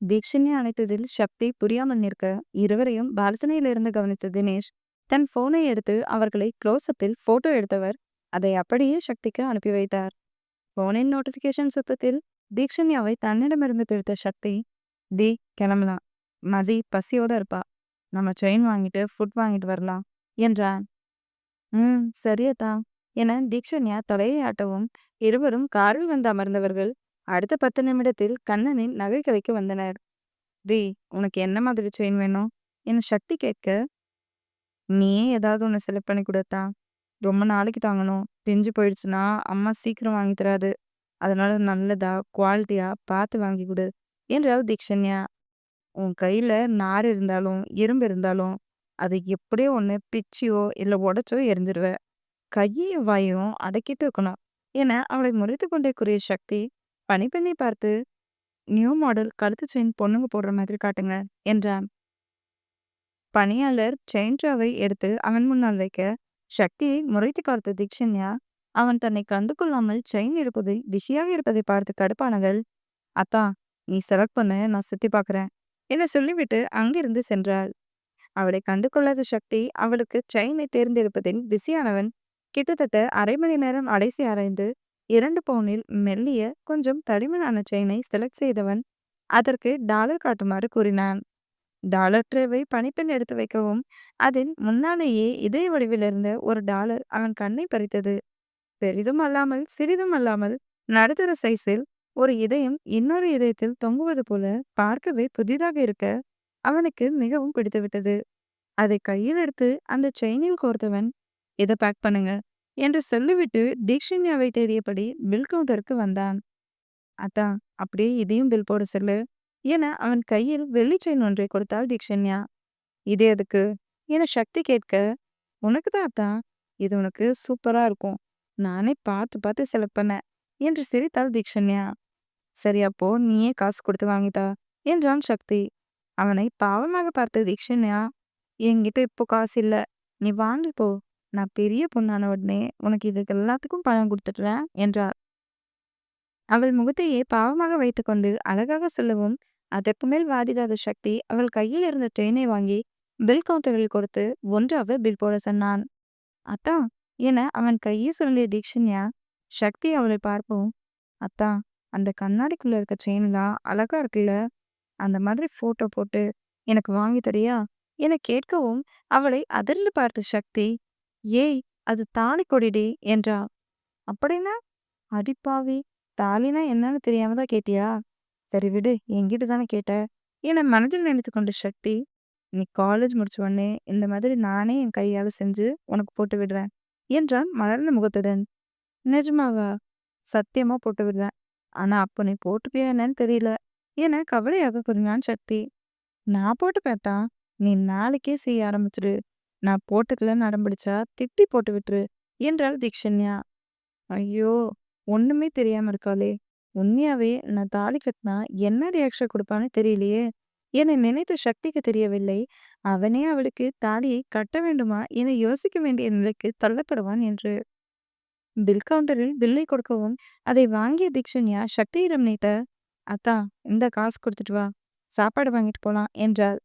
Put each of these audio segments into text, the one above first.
தீக்ஷினை அணைத்ததில் சக்தி புரியாமல் நிற்க, இருவரையும் பால்கனியிலிருந்து கவனித்த தினேஷ், தன் போனை எடுத்து அவர்களை க்ளோஸ்அப்பில் போட்டோ எடுத்தவர், அதை அப்படியே சக்திக்கு அனுப்பி வைத்தார். போனின் நோட்டிபிகேஷன் சுத்தத்தில் தீக்ஷன்யாவை தன்னிடமிருந்து பிரித்த சக்தி, டி கிளம்பலாம். மதி பசியோட இருப்பா. நம்ம செயின் வாங்கிட்டு ஃபுட் வாங்கிட்டு வரலாம் என்றான். சரியதா என தீக்ஷன்யா தலையை ஆட்டவும், இருவரும் காரில் வந்து அமர்ந்தவர்கள் அடுத்த 10 நிமிடத்தில் கண்ணனின் நகை கடைக்கு வந்தனர். டி, உனக்கு என்ன மாதிரி செயின் வேணும் என சக்தி கேட்க, நீயே ஏதாவது ஒன்று செலக்ட் பண்ணி கொடுத்தா. ரொம்ப நாளைக்கு தாங்கணும். பிஞ்சு போயிடுச்சுன்னா அம்மா சீக்கிரம் வாங்கி தராது. அதனால நல்லதா குவாலிட்டியா பார்த்து வாங்கி கொடு என்றாள் தீக்ஷன்யா. உன் கையில நார் இருந்தாலும் இரும்பு இருந்தாலும் அதை எப்படியோ ஒன்று பிச்சியோ இல்லை உடைச்சோ எரிஞ்சிருவ. கையையும் வாயும் அடக்கிட்டு இருக்கணும் என அவளை முறைத்து கொண்டே கூறிய சக்தி, பணிப்பெண்ணை பார்த்து, நியூ மாடல் கழுத்து செயின் பொண்ணுங்க போடுற மாதிரி காட்டுங்க என்றான். பணியாளர் செயின் ட்ராவை எடுத்து அவன் முன்னால் வைக்க, சக்தியை முறைத்து பார்த்த தீக்ஷன்யா, அவன் தன்னை கண்டு கொள்ளாமல் செயின் எடுப்பதை பிஸியாக இருப்பதை பார்த்து கடுப்பானகள், அத்தா, நீ செலக்ட் பண்ண, நான் சுத்தி பார்க்குறேன் என சொல்லிவிட்டு அங்கிருந்து சென்றாள். அவளை கண்டு கொள்ளாத சக்தி அவளுக்கு செயினை தேர்ந்தெடுப்பதில் பிஸியானவன் கிட்டத்தட்ட அரை மணி நேரம் அடைசி ஆராய்ந்து 2 பவுனில் மெல்லிய கொஞ்சம் தடிமனான செயினை செலக்ட் செய்தவன் அதற்கு டாலர் காட்டுமாறு கூறினான். டாலர் ட்ரேவை பணிப்பெண் எடுத்து வைக்கவும் அதில் முன்னாலேயே இதய வடிவில் இருந்த ஒரு டாலர் அவன் கண்ணை பறித்தது. பெரிதும் அல்லாமல் சிறிதும் அல்லாமல் நடுத்தர சைஸில் ஒரு இதயம் இன்னொரு இதயத்தில் தொங்குவது போல பார்க்கவே புதிதாக இருக்க அவனுக்கு மிகவும் பிடித்துவிட்டது. அதை கையில் எடுத்து அந்த செயினில் கோர்த்தவன், இதை பேக் பண்ணுங்க என்று சொல்லிவிட்டு தீக்ஷன்யாவை தேடியபடி பில் கவுண்டருக்கு வந்தான். அதான், அப்படியே இதையும் பில் போட சொல்லு என அவன் கையில் வெள்ளி செயின் ஒன்றை கொடுத்தாள் தீக்ஷன்யா. இது எதுக்கு என சக்தி கேட்க, உனக்கு தான் அத்தான், இது உனக்கு சூப்பரா இருக்கும். நானே பார்த்து பார்த்து செலக்ட் பண்ணேன் என்று சிரித்தாள் தீக்ஷன்யா. சரி, அப்போ நீயே காசு கொடுத்து வாங்கித்தா என்றான் சக்தி. அவனை பாவமாக பார்த்த தீக்ஷன்யா, என்கிட்ட இப்போ காசு இல்ல, நீ வாங்கி போ. நான் பெரிய பொண்ணான உடனே உனக்கு இதுக்கு எல்லாத்துக்கும் பணம் கொடுத்துடுறேன் என்றார். அவள் முகத்தையே பாவமாக வைத்துக்கொண்டு அழகாக சொல்லவும், அதற்கு மேல் வாதிடாத சக்தி அவள் கையில் இருந்த ட்ரெயினை வாங்கி பில் கவுண்டரில் கொடுத்து ஒன்றாக பில் போட சொன்னான். அத்தா என அவன் கையை சொல்லிய தீக்ஷன்யா, சக்தி அவளை பார்ப்போம், அத்தா, அந்த கண்ணாடிக்குள்ள இருக்க செயின்லாம் அழகா இருக்குல்ல, அந்த மாதிரி போட்டோ போட்டு எனக்கு வாங்கி தரியா என கேட்கவும் அவளை அதிர்ந்து பார்த்த சக்தி, ஏய், அது தாலி கொடிடி என்றா. அப்படின்னா? அடிப்பாவி, தாலினா என்னன்னு தெரியாம தான் கேட்டியா? சரி விடு, என்கிட்ட தானே கேட்ட என மனதில் நினைத்து கொண்ட சக்தி, நீ காலேஜ் முடிச்ச உடனே இந்த மாதிரி நானே என் கையால செஞ்சு உனக்கு போட்டு விடுறேன் என்றான் மலர்ந்த முகத்துடன். நிஜமாவா? சத்தியமா போட்டு விடுறேன். ஆனா அப்ப நீ போட்டுப்பியா என்னன்னு தெரியல என கவலையாக கூறினான் சக்தி. நான் போட்டு பார்த்தா, நீ நாளைக்கே செய்ய ஆரம்பிச்சிரு. நான் போட்டுக்கலன்னு அடம்பிடிச்சா திட்டி போட்டு விட்டுரு என்றாள் தீக்ஷன்யா. ஐயோ, ஒண்ணுமே தெரியாம இருக்காளே, உண்மையாவே நான் தாலி கட்டினா என்ன ரியாக்ஷன் கொடுப்பான்னு தெரியலையே என நினைத்த சக்திக்கு தெரியவில்லை, அவனே அவளுக்கு தாலியை கட்ட வேண்டுமா என யோசிக்க வேண்டிய நிலைக்கு தள்ளப்படுவான் என்று. பில் கவுண்டரில் பில்லை கொடுக்கவும் அதை வாங்கிய தீக்ஷன்யா சக்தியிடம் நீட்ட, அத்தா, இந்த காசு கொடுத்துட்டு வா, சாப்பாடு வாங்கிட்டு போலாம் என்றாள்.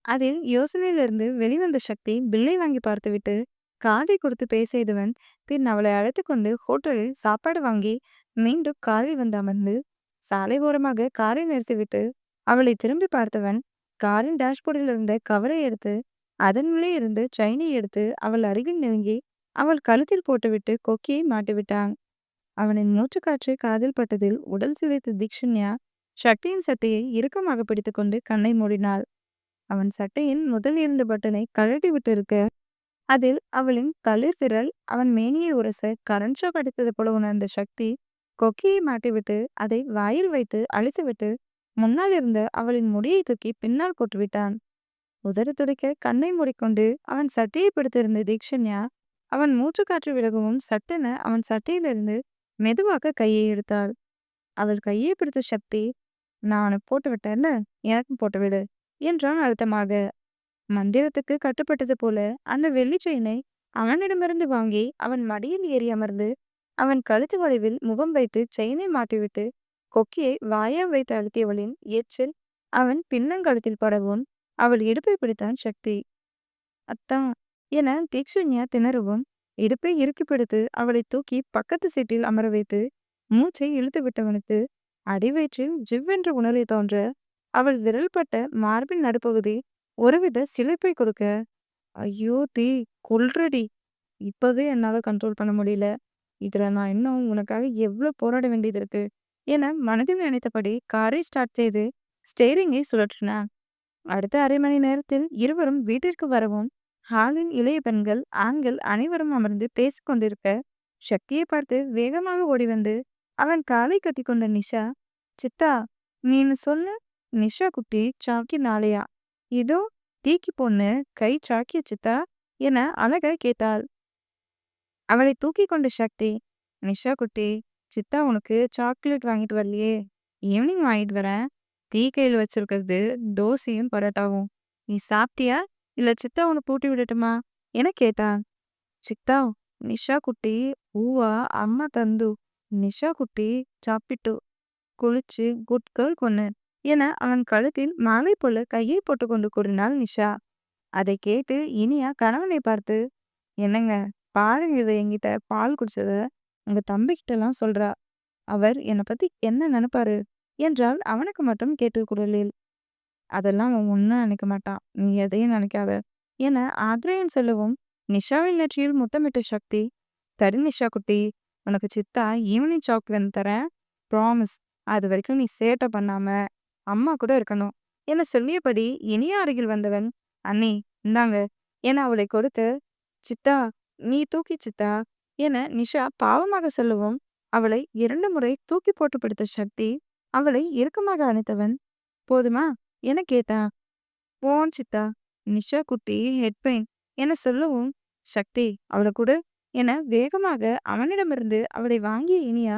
அதில் யோசனையிலிருந்து வெளிவந்த சக்தி பில்லை வாங்கி பார்த்துவிட்டு காதை கொடுத்து பேசியதுவன் பின் அவளை அழைத்து கொண்டு ஹோட்டலில் சாப்பாடு வாங்கி மீண்டும் காரில் வந்து அமர்ந்து சாலை ஓரமாக காரை நிறுத்திவிட்டு அவளை திரும்பி பார்த்தவன் காரின் டேஷ்போர்டில் இருந்த கவரை எடுத்து அதன் உள்ளே இருந்து செயினை எடுத்து அவள் அருகில் நெருங்கி அவள் கழுத்தில் போட்டுவிட்டு கொக்கியை மாட்டிவிட்டான். அவனின் மூச்சுக்காற்று காதில் பட்டதில் உடல் சிதைத்த தீக்ஷன்யா சக்தியின் சட்டையை இறுக்கமாக பிடித்துக்கொண்டு கண்ணை மூடினாள். அவன் சட்டையின் முதல் 2 பட்டனை கழட்டி விட்டு இருக்க, அதில் அவளின் தளிர் விரல் அவன் மேனியை உரச கரண்ட் ஷாக் அடித்தது போல உணர்ந்த சக்தி கொக்கியை மாட்டிவிட்டு அதை வாயில் வைத்து அழித்துவிட்டு முன்னால் இருந்த அவளின் முடியை தூக்கி பின்னால் போட்டுவிட்டான். உதறு துடிக்க கண்ணை மூடிக்கொண்டு அவன் சட்டையை பிடித்திருந்த தீக்ஷன்யா அவன் மூச்சுக்காற்று விலகவும் சட்டென அவன் சட்டையிலிருந்து மெதுவாக கையை எடுத்தாள். அவள் கையை பிடித்த சக்தி, நான் அவனை போட்டு விட்டேன்ல, எனக்கும் போட்டு விடு என்றான் அழுத்தமாக. மந்திரத்துக்கு கட்டுப்பட்டது போல அந்த வெள்ளி செயினை அவனிடமிருந்து வாங்கி அவன் மடியில் ஏறி அமர்ந்து அவன் கழுத்து வளைவில் முகம் வைத்து செயினை மாட்டிவிட்டு கொக்கியை வாயா வைத்து அழுத்தியவளின் எச்சில் அவன் பின்னங்கழுத்தில் படவும் அவள் இடுப்பை பிடித்தான் சக்தி. அத்தான் என தீக்ஷண்யா திணறவும் இடுப்பை இறுக்கி பிடித்து அவளை தூக்கி பக்கத்து சீட்டில் அமர வைத்து மூச்சை இழுத்து விட்டவனுக்கு அடிவயிற்றில் ஜிவ்வென்ற உணர்வை தோன்ற அவள் விரல்பட்ட மார்பின் நடுப்பகுதி ஒருவித சிலிர்ப்பை கொடுக்க, ஐயோ தீ, கொல்றடி, இப்பவே என்னால கண்ட்ரோல் பண்ண முடியல. இதுல நான் இன்னும் உனக்காக எவ்வளவு போராட வேண்டியது இருக்கு என மனதில் நினைத்தபடி காரை ஸ்டார்ட் செய்து ஸ்டேரிங்கை சுழற்றினான். அடுத்த அரை மணி நேரத்தில் இருவரும் வீட்டிற்கு வரவும் ஹாலில் இளைய பெண்கள் ஆண்கள் அனைவரும் அமர்ந்து பேசிக் கொண்டிருக்க சக்தியை பார்த்து வேகமாக ஓடி வந்து அவன் காலை கட்டி கொண்ட நிஷா, சித்தா, நீன்னு சொல்லு, நிஷா குட்டி சாக்கி நாளையா, இதோ தீக்கி பொண்ணு கை சாக்கிய சித்தா என அழகாய் கேட்டாள். அவளை தூக்கி கொண்ட சக்தி, நிஷா குட்டி, சித்தா உனக்கு சாக்லேட் வாங்கிட்டு வரலையே, ஈவினிங் வாங்கிட்டு வரேன். டீ கையில் வச்சிருக்கிறது தோசையும் பரோட்டாவும். நீ சாப்பிட்டியா இல்ல சித்தா உன்னை பூட்டி விடட்டுமா என கேட்டான். சித்தா, நிஷா குட்டி ஊவா அம்மா தந்து, நிஷா குட்டி சாப்பிட்டு குளிச்சு குட் கேர்ள் பொண்ணு என அவன் கழுத்தில் மாலை போல கையை போட்டுக்கொண்டு கூறினாள் நிஷா. அதை கேட்டு இனியா கணவனை பார்த்து, என்னங்க, பாருங்க இதை என்கிட்ட பால் குடிச்சத உங்க தம்பிக்கிட்டலாம் சொல்றா. அவர் என்னை பத்தி என்ன நினைப்பாரு என்றால் அவனுக்கு மட்டும் கேட்டு குரலில். அதெல்லாம் அவன் ஒன்றும் நினைக்க மாட்டான், நீ எதையும் நினைக்காத என ஆத்ரேயன் சொல்லவும் நிஷாவின் நெற்றியில் முத்தமிட்ட சக்தி, சரி நிஷா குட்டி, உனக்கு சித்தா ஈவினிங் சாக்லேட் தரேன், ப்ராமிஸ். அது வரைக்கும் நீ சேட்டை பண்ணாம அம்மா கூட இருக்கணும் என சொல்லியபடி இனிய அருகில் வந்தவன், அண்ணி இந்தாங்க என அவளை கொடுத்து, சித்தா நீ தூக்கி சித்தா என நிஷா பாவமாக சொல்லவும் அவளை 2 முறை தூக்கி போட்டு பிடித்த சக்தி அவளை இறுக்கமாக அணைத்தவன், போதுமா என கேட்டான். போன் சித்தா, நிஷா குட்டி ஹெட் பெயின் என சொல்லவும் சக்தி அவளை கூட என வேகமாக அவனிடமிருந்து அவளை வாங்கிய இனியா,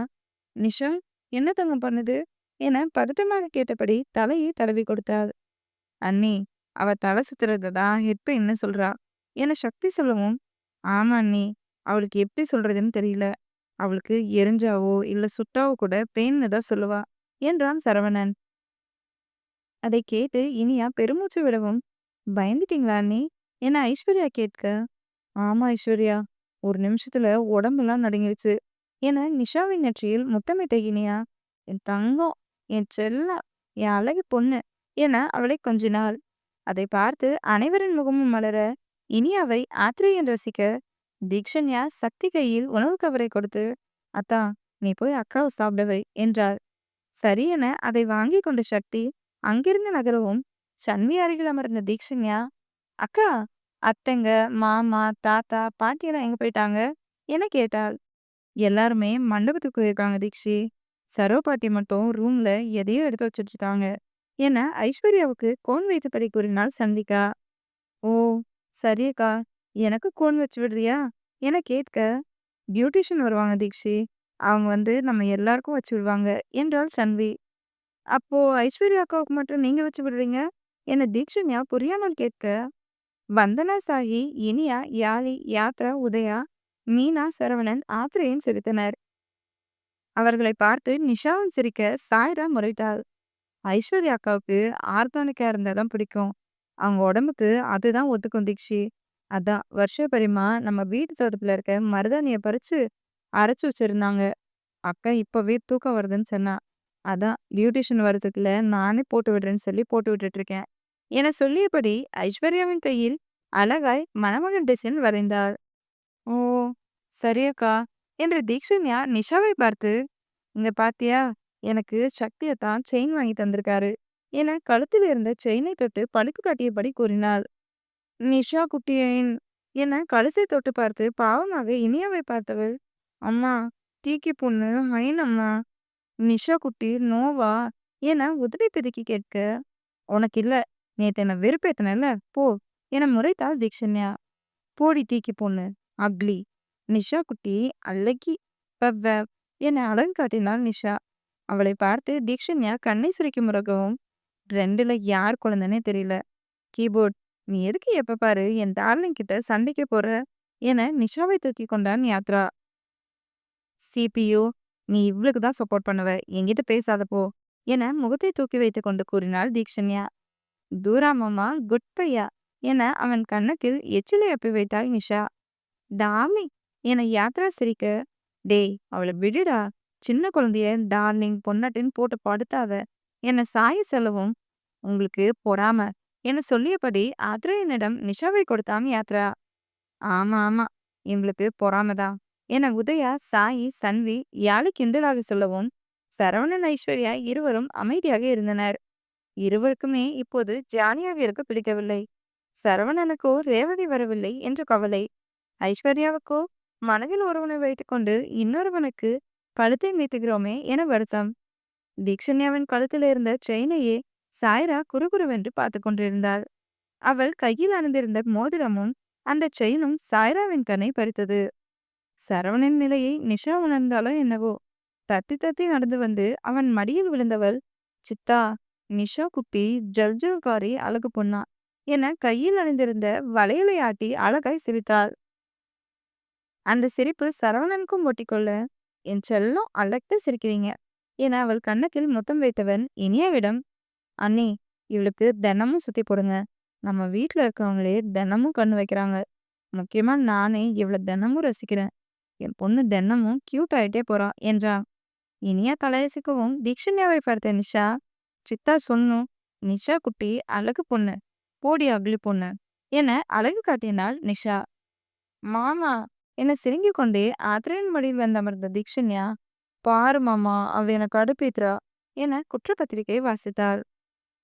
நிஷா என்ன தங்கம் பண்ணுது என பதட்டமாக கேட்டபடி தலையை தடவி கொடுத்தாள். அண்ணி, அவ தலை சுத்துறது தான் ஹெட் பெயின்னு சொல்றா என சக்தி சொல்லவும், ஆமா அண்ணி, அவளுக்கு எப்படி சொல்றதுன்னு தெரியல. அவளுக்கு எரிஞ்சாவோ இல்ல சுட்டாவோ கூட பெயின்னு தான் சொல்லுவா என்றான் சரவணன். அதை கேட்டு இனியா பெருமூச்சு விடவும், பயந்துட்டீங்களா அண்ணி என ஐஸ்வர்யா கேட்க, ஆமா ஐஸ்வர்யா, ஒரு நிமிஷத்துல உடம்பெல்லாம் நடுங்கிடுச்சு என நிஷாவின் நெற்றியில் முத்தமிட்ட இனியா, என் தங்கம், என் செல்ல, என் அழகு பொண்ணு என அவளை கொஞ்சினாள். அதை பார்த்து அனைவரின் முகமும் மலர இனியாவை ஆத்ரேயன் ரசிக்க தீக்ஷண்யா சக்தி கையில் உணவு கவரை கொடுத்து, அத்தா, நீ போய் அக்காவை சாப்பிட வை என்றார். சரி என அதை வாங்கி கொண்ட சக்தி அங்கிருந்து நகரவும் சன்வி அருகில் அமர்ந்த தீக்ஷண்யா, அக்கா, அத்தைங்க, மாமா, தாத்தா, பாட்டியெல்லாம் எங்க போயிட்டாங்க என கேட்டாள். எல்லாருமே மண்டபத்துக்கு போயிருக்காங்க தீக்ஷி, சரோ பாட்டி மட்டும் ரூம்ல எதையோ எடுத்து வச்சுட்டு இருக்காங்க என ஐஸ்வர்யாவுக்கு கோன் வைத்தபடி கூறினாள் சந்திகா. ஓ, சரியக்கா, எனக்கு கோன் வச்சு விடுறியா என கேட்க, பியூட்டிஷியன் வருவாங்க தீக்ஷி, அவங்க வந்து நம்ம எல்லாருக்கும் வச்சு விடுவாங்க என்றாள் சன்வி. அப்போ ஐஸ்வர்யா அக்காவுக்கு மட்டும் நீங்க வச்சு விடுறீங்க என தீக்ஷண்யா புரியாமல் கேட்க, வந்தனா சாஹி, இனியா, யாழி, யாத்ரா, உதயா, மீனா, சரவணன், ஆத்ரேயன் சிரித்தனர். அவர்களை பார்த்து நிஷாவும் சிரிக்க சாய்ரா முறைத்தாள். ஐஸ்வர்யா அக்காவுக்கு ஆர்கானிக்கா இருந்தாதான் பிடிக்கும், அவங்க உடம்புக்கு அதுதான் ஒத்துக்கும் தீக்ஷி. அதான் வருஷ பரிமா நம்ம வீட்டு தோட்டத்துல இருக்க மருதாணிய பறிச்சு அரைச்சு வச்சிருந்தாங்க. அக்கா இப்பவே தூக்கம் வருதுன்னு சொன்னா, அதான் பியூட்டிஷியன் வரதுக்குள்ள நானே போட்டு விடுறேன்னு சொல்லி போட்டு விட்டுட்டு இருக்கேன் என சொல்லியபடி ஐஸ்வர்யாவின் கையில் அழகாய் மணமகன் டிசைன் வரைந்தாள். ஓ, சரியக்கா என்று தீக்ஷண்யா நிஷாவை பார்த்து, இங்க பாத்தியா, எனக்கு சக்தியத்தான் செயின் வாங்கி தந்திருக்காரு என கழுத்தில் இருந்த செயினை தொட்டு பழுப்பு காட்டியபடி கூறினாள். நிஷா குட்டியேன் என கழுத்தை தொட்டு பார்த்து பாவமாக இனியாவை பார்த்தவள், அம்மா, தீக்கி பொண்ணு ஹைன் அம்மா, நிஷா குட்டி நோவா என உதடி பிதுக்கி கேட்க, உனக்கு இல்ல, நேத்து என்ன வெறுப்பேத்தனல்ல, போ என முறைத்தாள் தீக்ஷண்யா. போடி தீக்கி பொண்ணு, அக்லி, நிஷா குட்டி அழகி, பவ்வ என அழகு காட்டினாள் நிஷா. அவளை பார்த்து தீக்ஷண்யா கண்ணை சுருக்கி முறகவும், ரெண்டுல யார் குழந்தைன்னே தெரியல, கீபோர்ட், நீ எதுக்கு எப்ப பாரு என் டார்லிங் கிட்ட சண்டைக்கு போற என நிஷாவை தூக்கி கொண்டான் யாத்ரா. சிபியு நீ இவளுக்கு தான் சப்போர்ட் பண்ணுவ. என்கிட்ட பேசாத போ. என முகத்தை தூக்கி வைத்துக் கொண்டு கூறினாள் தீக்ஷண்யா. "தூரா மாமா, குட் பையா" என அவன் கன்னத்தில் எச்சிலை அப்பி வைத்தாள் நிஷா. "டார்லிங்" என யாத்ரா சிரிக்க, "டேய் அவள விடுடா. சின்ன குழந்தைய டார்லிங், பொண்டாட்டின்னு போட்டு படுத்தாத" என சாய சொல்லவும், "உங்களுக்கு பொறாம" என சொல்லியபடி ஆத்ரேயனிடம் நிஷாவை கொடுத்தான் யாத்ரா. "ஆமா ஆமா, இவளுக்கு பொறாம தான்" என உதயா, சாயி, சன்வி, யாழை கிண்டலாக சொல்லவும், சரவணன், ஐஸ்வர்யா இருவரும் அமைதியாக இருந்தனர். இருவருக்குமே இப்போது ஜாலியாக இருக்க பிடிக்கவில்லை. சரவணனுக்கோ ரேவதி வரவில்லை என்று கவலை. ஐஸ்வர்யாவுக்கோ மனதில் ஒருவனை வைத்துக்கொண்டு இன்னொருவனுக்கு கழுத்தை நீட்டுகிறோமே என வருத்தம். தீக்ஷண்யாவின் கழுத்தில் இருந்த செயினையே சாய்ரா குறுகுறுவென்று பார்த்து கொண்டிருந்தாள். அவள் கையில் அணிந்திருந்த மோதிரமும் அந்த செயினும் சாய்ராவின் கண்ணை பறித்தது. சரவணன் நிலையை நிஷா உணர்ந்தாலோ என்னவோ, தத்தி தத்தி நடந்து வந்து அவன் மடியில் விழுந்தவள், "சித்தா, நிஷா குட்டி ஜல்ஜல்காரி அழகு பொண்ணா" என கையில் அணிந்திருந்த வளையலை ஆட்டி அழகாய் சிரித்தாள். அந்த சிரிப்பு சரவணனுக்கும் ஒட்டிக்கொள்ள, "என் செல்லம் அழகா சிரிக்கிறீங்க" என அவள் கன்னத்தில் முத்தம் வைத்தவன் இனியாவிடம், "அண்ணி, இவளுக்கு தினமும் சுத்தி போடுங்க. நம்ம வீட்ல இருக்கவங்களே தினமும் கண்ணு வைக்கிறாங்க. முக்கியமா நானே இவள தினமும் ரசிக்கிறேன். என் பொண்ணு தினமும் கியூட் ஆயிட்டே போறா" என்றான். இனியா தலையசைக்கவும் தீக்ஷண்யாவை பார்த்த நிஷா, "சித்தா சொன்னும், நிஷா குட்டி அழகு பொண்ணு, போடி அக்லி பொண்ணு" என அழகு காட்டினாள் நிஷா. "மாமா" என சிரிங்கிக் கொண்டே ஆத்ரேயன் மடியில் வந்து அமர்ந்த தீக்ஷண்யா, "பாரு மாமா, அவ எனக்கு கடுப்பேத்துறா" என குற்றப்பத்திரிகை வாசித்தாள்.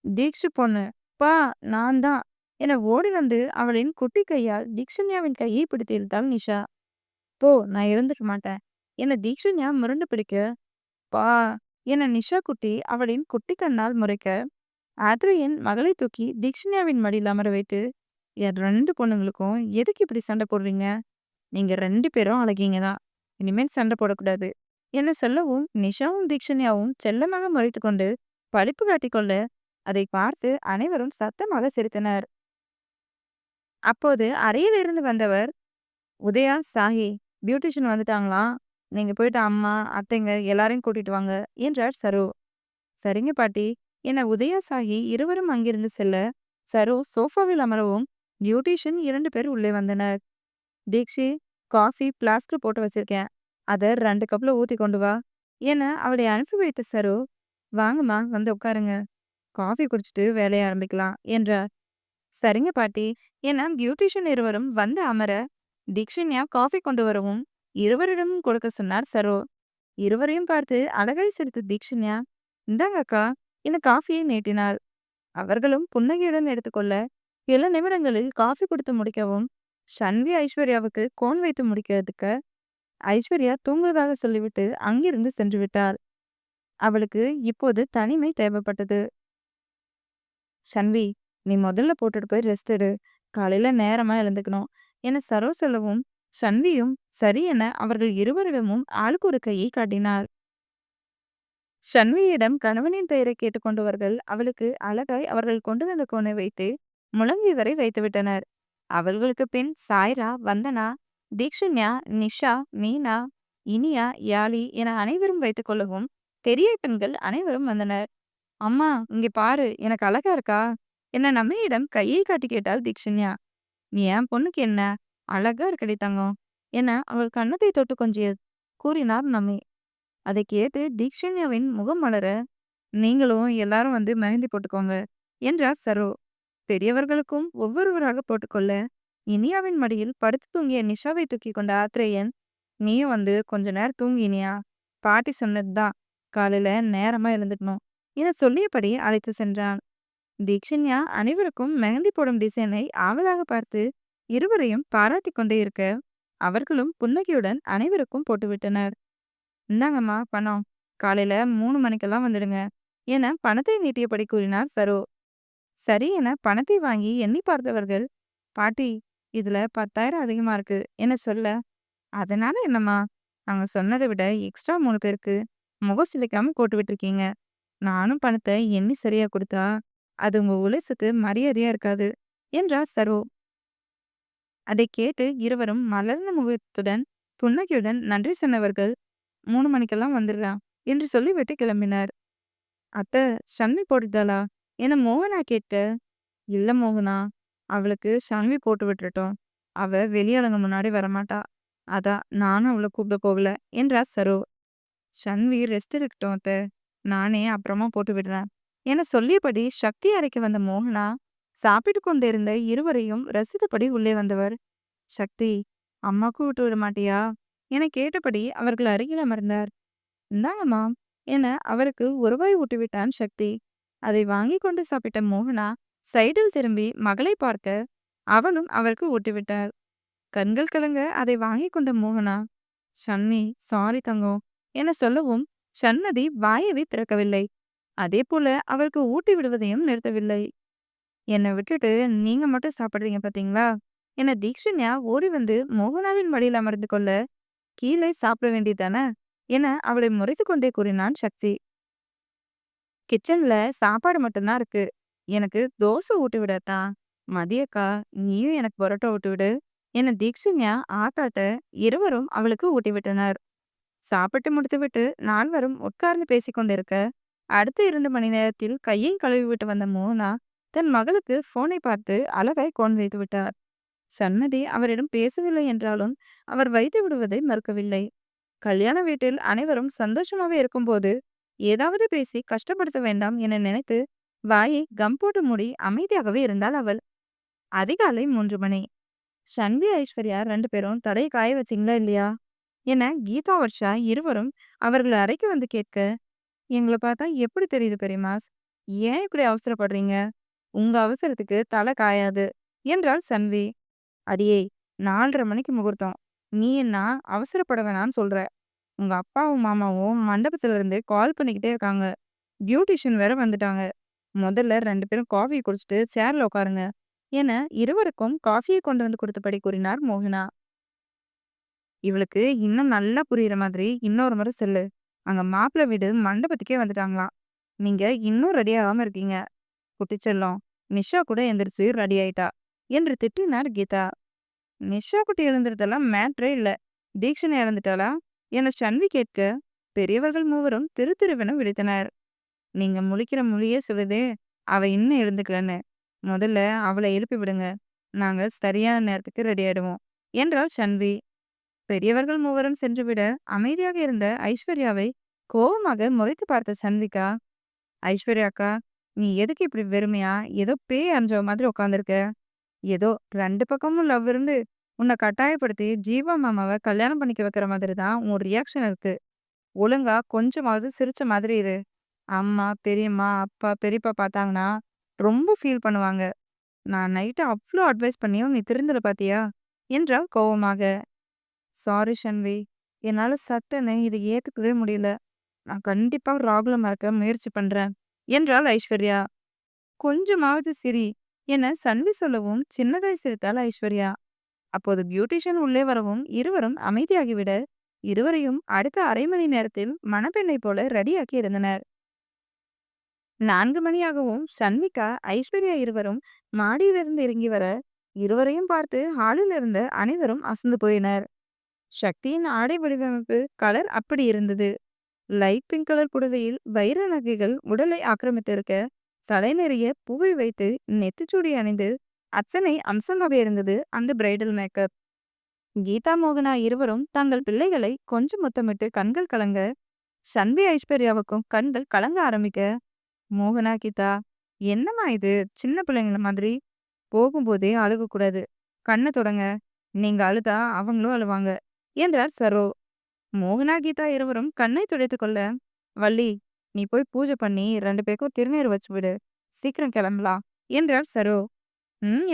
"தீக்ஷு பொண்ணு, பா, நான் தான்" என ஓடி வந்து அவளின் குட்டி கையால் தீக்ஷண்யாவின் கையை பிடித்து இழுத்தாள் நிஷா. "போ, நான் இருந்துக்க மாட்டேன்" என தீக்ஷண்யா முரண்டு பிடிக்க, "பா" என நிஷா குட்டி அவளின் குட்டி கண்ணால் முறைக்க, ஆத்ரேயன் மகளை தூக்கி தீக்ஷண்யாவின் மடியில் அமர வைத்து, "என் 2 பொண்ணுங்களுக்கும் எதுக்கு இப்படி சண்டை போடுறீங்க? நீங்க 2 பேரும் அழகிங்க தான். இனிமேல் சண்டை போடக்கூடாது" என சொல்லவும், நிஷாவும் தீக்ஷண்யாவும் செல்லமாக முறைத்துக்கொண்டு பழிப்பு காட்டிக்கொள்ள, அதை பார்த்து அனைவரும் சத்தமாக சிரித்தனர். அப்போது அறையிலிருந்து வந்தவர், "உதயா, சாஹி, பியூட்டிஷியன் வந்துட்டாங்களாம். நீங்க போயிட்டு அம்மா, அத்தைங்க எல்லாரையும் கூட்டிட்டு வாங்க" என்றார் சரோ. "சரிங்க பாட்டி" என உதயா, சாஹி இருவரும் அங்கிருந்து செல்ல, சரோ சோஃபாவில் அமரவும் பியூட்டிஷியன் 2 பேர் உள்ளே வந்தனர். "தீக்ஷி, காஃபி பிளாஸ்க்ல போட்டு வச்சிருக்கேன். அத 2 கப்ல ஊத்தி கொண்டு வா" என அவளை அனுப்பி வைத்த சரோ, "வாங்கம்மா, வந்து உட்காருங்க. காஃபி குடிச்சிட்டு வேலைய ஆரம்பிக்கலாம்" என்றார். "சரிங்க பாட்டி" என பியூட்டிஷியன் இருவரும் வந்து அமர, தீக்ஷண்யா காஃபி கொண்டு வரவும் இருவரிடமும் கொடுக்க சொன்னார் சரோ. இருவரையும் பார்த்து அழகாய் சிரித்த தீக்ஷண்யா, "இந்தாங்க அக்கா" என காஃபியை நீட்டினாள். அவர்களும் புன்னகையுடன் எடுத்துக்கொள்ள, சில நிமிடங்களில் காஃபி கொடுத்து முடிக்கவும், ஷன்வி ஐஸ்வர்யாவுக்கு கோன் வைத்து முடிக்கிறதுக்கு ஐஸ்வர்யா தூங்குவதாக சொல்லிவிட்டு அங்கிருந்து சென்று விட்டாள். அவளுக்கு இப்போது தனிமை தேவைப்பட்டது. "ஷன்வி, நீ முதல்ல போட்டுட்டு போய் ரெஸ்ட் எடு. காலையில நேரமா எழுந்துக்கணும்" என சரோ சொல்லவும், ஷன்வியும் சரி என அவர்கள் இருவரிடமும் ஆளுக்கு ஒரு கையை காட்டினார். ஷன்வியிடம் கணவனின் பெயரை கேட்டுக்கொண்டவர்கள் அவளுக்கு அழகாய் அவர்கள் கொண்டு வந்த கோனை வைத்து முழங்கை வரை வைத்துவிட்டனர். அவர்களுக்கு பின் சாய்ரா, வந்தனா, தீக்ஷண்யா, நிஷா, மீனா, இனியா, யாழி என அனைவரும் வைத்துக் கொள்ளவும் பெரிய பெண்கள் அனைவரும் வந்தனர். "அம்மா, இங்கே பாரு, எனக்கு அழகா இருக்கா" என நம்மையிடம் கையை காட்டி கேட்டாள் தீக்ஷண்யா. "என் பொண்ணுக்கு என்ன, அழகா இருக்கடி தங்கம்" என அவள் கன்னத்தை தொட்டு கொஞ்சிய கூறினார் நம்மை. அதை கேட்டு தீக்ஷண்யாவின் முகம் மலர, "நீங்களும் எல்லாரும் வந்து மெஹந்தி போட்டுக்கோங்க" என்றார் சரோ. பெரியவர்களுக்கும் ஒவ்வொருவராக போட்டுக்கொள்ள, இனியாவின் மடியில் படுத்து தூங்கிய நிஷாவை தூக்கி கொண்ட ஆத்ரேயன், "நீயும் வந்து கொஞ்ச நேரம் தூங்கு இனியா. பாட்டி சொன்னதுதான், காலையில நேரமா எழுந்துக்கணும்" என சொல்லியபடி அழைத்து சென்றான். தீக்ஷண்யா அனைவருக்கும் மெஹந்தி போடும் டிசைனை ஆவலாக பார்த்து இருவரையும் பாராட்டி கொண்டே இருக்க, அவர்களும் புன்னகையுடன் அனைவருக்கும் போட்டுவிட்டனர். "இந்தாங்கம்மா பணம். காலையில 3 மணிக்கெல்லாம் வந்துடுங்க" என பணத்தை நீட்டியபடி கூறினார் சரோ. சரி என பணத்தை வாங்கி எண்ணி பார்த்தவர்கள், "பாட்டி, இதுல 10,000 அதிகமா இருக்கு" என சொல்ல, "அதனால என்னம்மா, நாங்க சொன்னதை விட எக்ஸ்ட்ரா 3 பேருக்கு முகம் சுளிக்காம போட்டு விட்டுருக்கீங்க. நானும் பணத்தை எண்ணி சரியா கொடுத்தா அது உங்க உழைசுக்கு மரியாதையா இருக்காது" என்றார் சரோ. அதை கேட்டு இருவரும் மலர்ந்த முகத்துடன் புன்னகையுடன் நன்றி சொன்னவர்கள் 3 மணிக்கெல்லாம் வந்துடுறான் என்று சொல்லிவிட்டு கிளம்பினார். அத்த, ஷன்வி போட்டுட்டாளா என மோகனா கேட்க, இல்ல மோகனா, அவளுக்கு ஷன்வி போட்டு விட்டுட்டோம். அவ வெளியாளுங்க முன்னாடி வரமாட்டா. அதான் நானும் அவளை கூப்பிட போகல என்றார் சரோ. ஷன்வி ரெஸ்ட் இருக்கட்டும் அத்த, நானே அப்புறமா போட்டு விடுறேன் என சொல்லியபடி சக்தி அறைக்கு வந்த மோகனா சாப்பிட்டு கொண்டிருந்த இருவரையும் ரசித்தபடி உள்ளே வந்தவர். சக்தி, அம்மாக்கும் விட்டு விட மாட்டியா என கேட்டபடி அவர்கள் அருகில் அமர்ந்தார். இந்தாங்கம்மா என அவருக்கு ஒருவாய் ஊட்டிவிட்டான் சக்தி. அதை வாங்கி கொண்டு சாப்பிட்ட மோகனா சைடில் திரும்பி மகளை பார்க்க அவனும் அவருக்கு ஊட்டிவிட்டார். கண்கள் கலங்க அதை வாங்கி கொண்ட மோகனா, ஷன்னி சாரி தங்கம் என சொல்லவும் சன்னதி வாயவே திறக்கவில்லை. அதே போல அவருக்கு ஊட்டி விடுவதையும் நிறுத்தவில்லை. என்னை விட்டுட்டு நீங்க மட்டும் சாப்பிடுறீங்க பாத்தீங்களா என தீக்ஷன்யா ஓடி வந்து மோகனாவின் மடியில் அமர்ந்து கொள்ள, கீழே சாப்பிட வேண்டியதானே என அவளை முறைத்து கொண்டே கூறினான் சக்தி. கிச்சன்ல சாப்பாடு மட்டும்தான் இருக்கு. எனக்கு தோசை ஊட்டி விடத்தான். மதியக்கா, நீயும் எனக்கு பரோட்டா ஊட்டி விடு என தீக்ஷன்யா ஆத்தாட்ட இருவரும் அவளுக்கு ஊட்டி விட்டனர். சாப்பிட்டு முடித்துவிட்டு நால்வரும் உட்கார்ந்து பேசிக்கொண்டிருக்க, அடுத்த 2 மணி நேரத்தில் கையை கழுவி விட்டு வந்த மோனா தன் மகளுக்கு போனை பார்த்து அழகாய் கோன் வைத்து விட்டார். சன்னதி அவரிடம் பேசவில்லை என்றாலும் அவர் வைத்து விடுவதை மறுக்கவில்லை. கல்யாண வீட்டில் அனைவரும் சந்தோஷமாக இருக்கும்போது ஏதாவது பேசி கஷ்டப்படுத்த வேண்டாம் என நினைத்து வாயை கம் போட்டு மூடி அமைதியாகவே இருந்தாள் அவள். அதிகாலை 3 மணி. ஷன்வி ஐஸ்வர்யா 2 பேரும் தலையை காய வச்சிங்களா இல்லையா என கீதா வர்ஷா இருவரும் அவர்கள் அறைக்கு வந்து கேட்க, எங்களை பார்த்தா எப்படி தெரியுது பெரியமாஸ், ஏன் இப்படி அவசரப்படுறீங்க, உங்க அவசரத்துக்கு தலை காயாது என்றாள் சன்வி. அடியே, 4:30 மணிக்கு முகூர்த்தம், நீ என்ன அவசரப்பட வேணான்னு சொல்ற. உங்க அப்பாவும் மாமாவும் மண்டபத்துல இருந்து கால் பண்ணிக்கிட்டே இருக்காங்க. பியூட்டிஷியன் வேற வந்துட்டாங்க. முதல்ல 2 பேரும் காஃபி குடிச்சிட்டு சேர்ல உட்காருங்க என இருவருக்கும் காஃபியை கொண்டு வந்து கொடுத்தபடி கூறினார் மோகனா. இவளுக்கு இன்னும் நல்லா புரியுற மாதிரி இன்னொரு முறை சொல்லு. அங்க மாப்பிள்ளை வீடு மண்டபத்துக்கே வந்துட்டாங்களாம். நீங்க இன்னும் ரெடி ஆகாம இருக்கீங்க. குட்டிச்செல்லம், நிஷா கூட எந்திரிச்சு ரெடி ஆயிட்டா என்று திட்டினார் கீதா. நிஷா குட்டி எழுந்திருந்தெல்லாம் மேட்ரே இல்ல. தீக்ஷனை இழந்துட்டாளா என சன்வி கேட்க, பெரியவர்கள் மூவரும் திரு திருவென விழித்தனர். நீங்க முழிக்கிற மொழியே சொல்லுதே, அவ இன்னும் எழுந்துக்கலன்னு. முதல்ல அவளை எழுப்பி விடுங்க. நாங்க சரியான நேரத்துக்கு ரெடி ஆயிடுவோம் என்றாள் சன்வி. பெரியவர்கள் மூவரும் சென்றுவிட அமைதியாக இருந்த ஐஸ்வர்யாவை கோபமாக முறைத்து பார்த்த சன்விகா, ஐஸ்வர்யா அக்கா, நீ எதுக்கு இப்படி வெறுமையா ஏதோ பேய் அரைஞ்சவ மாதிரி உட்காந்துருக்க? ஏதோ 2 பக்கமும் லவ் இருந்து உன்னை கட்டாயப்படுத்தி ஜீவா மாமாவை கல்யாணம் பண்ணிக்க வைக்கிற மாதிரி தான் உன் ரியாக்ஷன் இருக்கு. ஒழுங்கா கொஞ்சமாவது சிரிச்ச மாதிரி இரு. அம்மா, பெரியம்மா, அப்பா, பெரியப்பா பார்த்தாங்கன்னா ரொம்ப ஃபீல் பண்ணுவாங்க. நான் நைட்டு அவ்வளோ அட்வைஸ் பண்ணியும் நீ திருந்தல பாத்தியா என்றாள் கோவமாக. சாரி ஷன்வி, என்னால சட்டுன்னு இதை ஏத்துக்கவே முடியல. நான் கண்டிப்பா ராகுல மறக்க முயற்சி பண்றேன் என்றாள் ஐஸ்வர்யா. கொஞ்சமாவது சிரி என சன்வி சொல்லவும் சின்னதாய் சிரித்தாள் ஐஸ்வர்யா. அப்போது பியூட்டிஷியன் உள்ளே வரவும் இருவரும் அமைதியாகிவிட, இருவரையும் அடுத்த அரை மணி நேரத்தில் மணப்பெண்ணை போல ரெடியாக்கி இருந்தனர். 4 மணியாகவும் சன்விகா ஐஸ்வர்யா இருவரும் மாடியிலிருந்து இறங்கி வர, இருவரையும் பார்த்து ஹாலில் இருந்த அனைவரும் அசந்து போயினர். சக்தியின் ஆடை வடிவமைப்பு கலர் அப்படி இருந்தது. லைட் பிங்க் கலர் புடவையில் வைர நகைகள் உடலை ஆக்கிரமித்திருக்க, தலை நிறைய பூவை வைத்து நெத்திச்சூடி அணிந்து அத்தனை அம்சமாக இருந்தது அந்த பிரைடல் மேக்கப். கீதா மோகனா இருவரும் தங்கள் பிள்ளைகளை கொஞ்சம் முத்தமிட்டு கண்கள் கலங்க, சன்வி ஐஸ்வர்யாவுக்கும் கண்கள் கலங்க ஆரம்பிக்க, மோகனா, கீதா, என்னம்மா இது சின்ன பிள்ளைங்கள மாதிரி, போகும்போதே அழுகக்கூடாது, கண்ணை தொடங்க, நீங்க அழுதா அவங்களும் அழுவாங்க என்றார் சரோ. மோகனா கீதா இருவரும் கண்ணை துடைத்து கொள்ள, வள்ளி, நீ போய் பூஜை பண்ணி 2 பேருக்கும் திருநீர் வச்சு விடு, சீக்கிரம் கிளம்பலாம் என்றார் சரோ.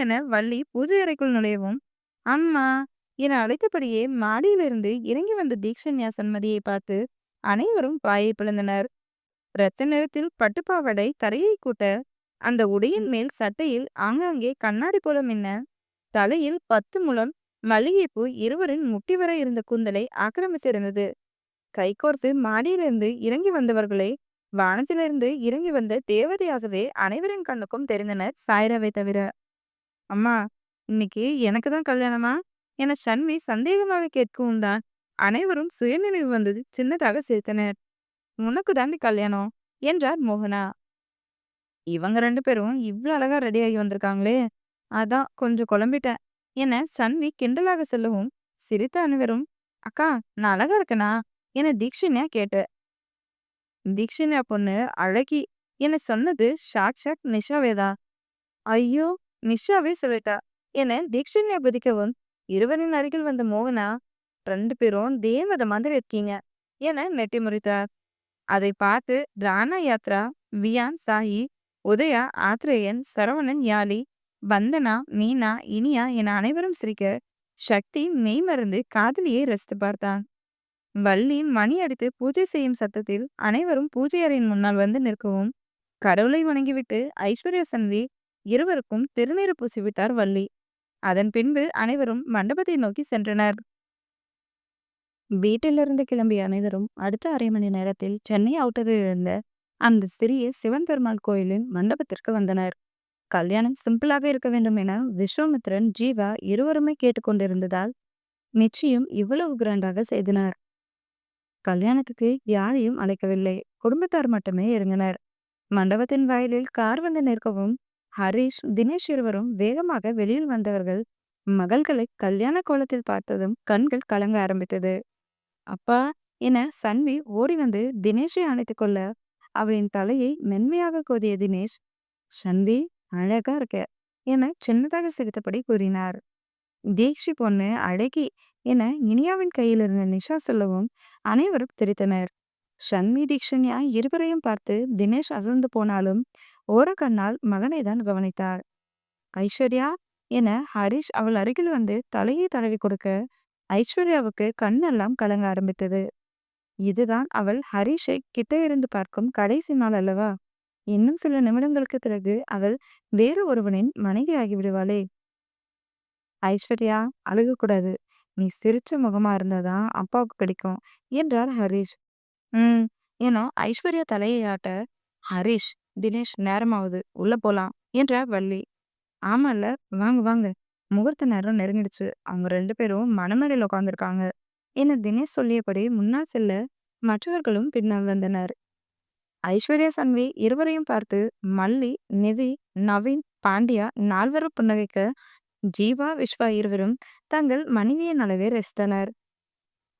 என வள்ளி பூஜை அறைக்குள் நுழையவும், அம்மா என அழைத்தபடியே மாடியிலிருந்து இறங்கி வந்த தீக்ஷன்யா சன்மதியை பார்த்து அனைவரும் வாயை பிளந்தனர். இரத்த நிறத்தில் பட்டுப்பாவடை தரையை கூட்ட, அந்த உடையின் மேல் சட்டையில் ஆங்காங்கே கண்ணாடி போல மின்ன, தலையில் 10 முழம் மல்லிகைப்பூ இருவரின் முட்டி வரை இருந்த கூந்தலை ஆக்கிரமித்திருந்தது. கைகோர்த்து மாடியிலிருந்து இறங்கி வந்தவர்களை வானத்திலிருந்து இறங்கி வந்த தேவதையாகவே அனைவரின் கண்ணுக்கும் தெரிந்தனர், சாய்ராவை தவிர. அம்மா, இன்னைக்கு எனக்கு தான் கல்யாணமா என சன்வி சந்தேகமாக கேட்கவும் தான் அனைவரும் சுயநினைவு வந்தது சின்னதாக சிரித்தனர். உனக்கு தாண்டி கல்யாணம் என்றார் மோகனா. இவங்க 2 பேரும் இவ்ளோ அழகா ரெடி ஆகி வந்திருக்காங்களே! அதான் கொஞ்சம் குழம்பிட்டேன் என சன்வி கிண்டலாக சொல்லவும், சிரித்த அனைவரும், அக்கா நான் அழகா இருக்கனா? என தீக்ஷிண்யா கேட்ட. தீக்ஷிண்யா பொண்ணு அழகி என சொன்னது சாக்ஷாத் நிஷாவேதா. ஐயோ! நிஷாவே சொல்லிட்டா என தீக்ஷிண்யா குதிக்கவும், இருவரின் அருகில் வந்த மோகனா, 2 பேரும் தேவதை மாதிரி இருக்கீங்க என நெட்டி முறித்தார். அதை பார்த்து ராணா யாத்ரா, வியான் சாஹி, உதயா, ஆத்ரேயன், சரவணன், யாழி, வந்தனா, மீனா, இனியா என அனைவரும் சிரிக்க, சக்தி மெய்மறந்து காதலியை ரசித்து பார்த்தான். வள்ளி மணி அடித்து பூஜை செய்யும் சத்தத்தில் அனைவரும் பூஜை அறையின் முன்னால் வந்து நிற்கவும், கடவுளை வணங்கிவிட்டு ஐஸ்வர்யா சன்வி இருவருக்கும் திருநீறு பூசிவிட்டார் வள்ளி. அதன் பின்பு அனைவரும் மண்டபத்தை நோக்கி சென்றனர். வீட்டிலிருந்து கிளம்பிய அனைவரும் அடுத்த அரை மணி நேரத்தில் சென்னை அவுட்டரில் இருந்த அந்த சிறிய சிவன் பெருமாள் கோயிலின் மண்டபத்திற்கு வந்தனர். கல்யாணம் சிம்பிளாக இருக்க வேண்டும் என விஸ்வாமித்திரன், ஜீவா இருவருமே கேட்டுக்கொண்டிருந்ததால் நிச்சயம் இவ்வளவு கிராண்டாக செய்தனர். கல்யாணத்துக்கு யாரையும் அழைக்கவில்லை. குடும்பத்தார் மட்டுமே இறங்கினர். மண்டபத்தின் வாயிலில் கார் வந்து நிற்கவும், ஹரிஷ், தினேஷ் இருவரும் வேகமாக வெளியில் வந்தவர்கள் மகள்களை கல்யாண கோலத்தில் பார்த்ததும் கண்கள் கலங்க ஆரம்பித்தது. அப்பா என சன்வி ஓடி வந்து தினேஷை அணைத்துக் கொள்ள, அவளின் தலையை மென்மையாக கோதிய தினேஷ், சன்வி அழகா இருக்க என சின்னதாக சிரித்தபடி கூறினார். தீக்ஷி பொண்ணு அழகி என இனியாவின் கையில் இருந்த நிஷா சொல்லவும் அனைவரும் திரித்தனர். ஷன்வி தீக்ஷன்யா இருவரையும் பார்த்து தினேஷ் அசந்து போனாலும் ஓரக்கண்ணால் மகனை தான் கவனித்தார். ஐஸ்வர்யா என ஹரிஷ் அவள் அருகில் வந்து தலையை தடவி கொடுக்க, ஐஸ்வர்யாவுக்கு கண்ணெல்லாம் கலங்க ஆரம்பித்தது. இதுதான் அவள் ஹரிஷை கிட்ட இருந்து பார்க்கும் கடைசி நாள் அல்லவா? இன்னும் சில நிமிடங்களுக்கு பிறகு அவள் வேறு ஒருவனின் மனைவி ஆகிவிடுவாளே. ஐஸ்வர்யா அழுகக்கூடாது. நீ சிரிச்ச முகமா இருந்தாதான் அப்பாவுக்கு பிடிக்கும் என்றார் ஹரிஷ். ம் ஏனோ ஐஸ்வர்யா தலையை ஆட்ட, ஹரிஷ், தினேஷ் நேரமாகுது உள்ள போலாம் என்றார் வள்ளி. ஆமால, வாங்க வாங்க. முகூர்த்த நேரம் நெருங்கிடுச்சு. அவங்க 2 பேரும் மணமேடையில் உட்காந்துருக்காங்க என தினேஷ் சொல்லியபடி முன்னால் செல்ல, மற்றவர்களும் பின்னால் வந்தனர். ஐஸ்வர்யா சன்வி இருவரையும் பார்த்து மல்லி, நிதி, நவீன், பாண்டியா 4வரும் புன்னகைக்க, ஜீவா, விஸ்வா இருவரும் தங்கள் மனைவியின் அளவை ரசித்தனர்.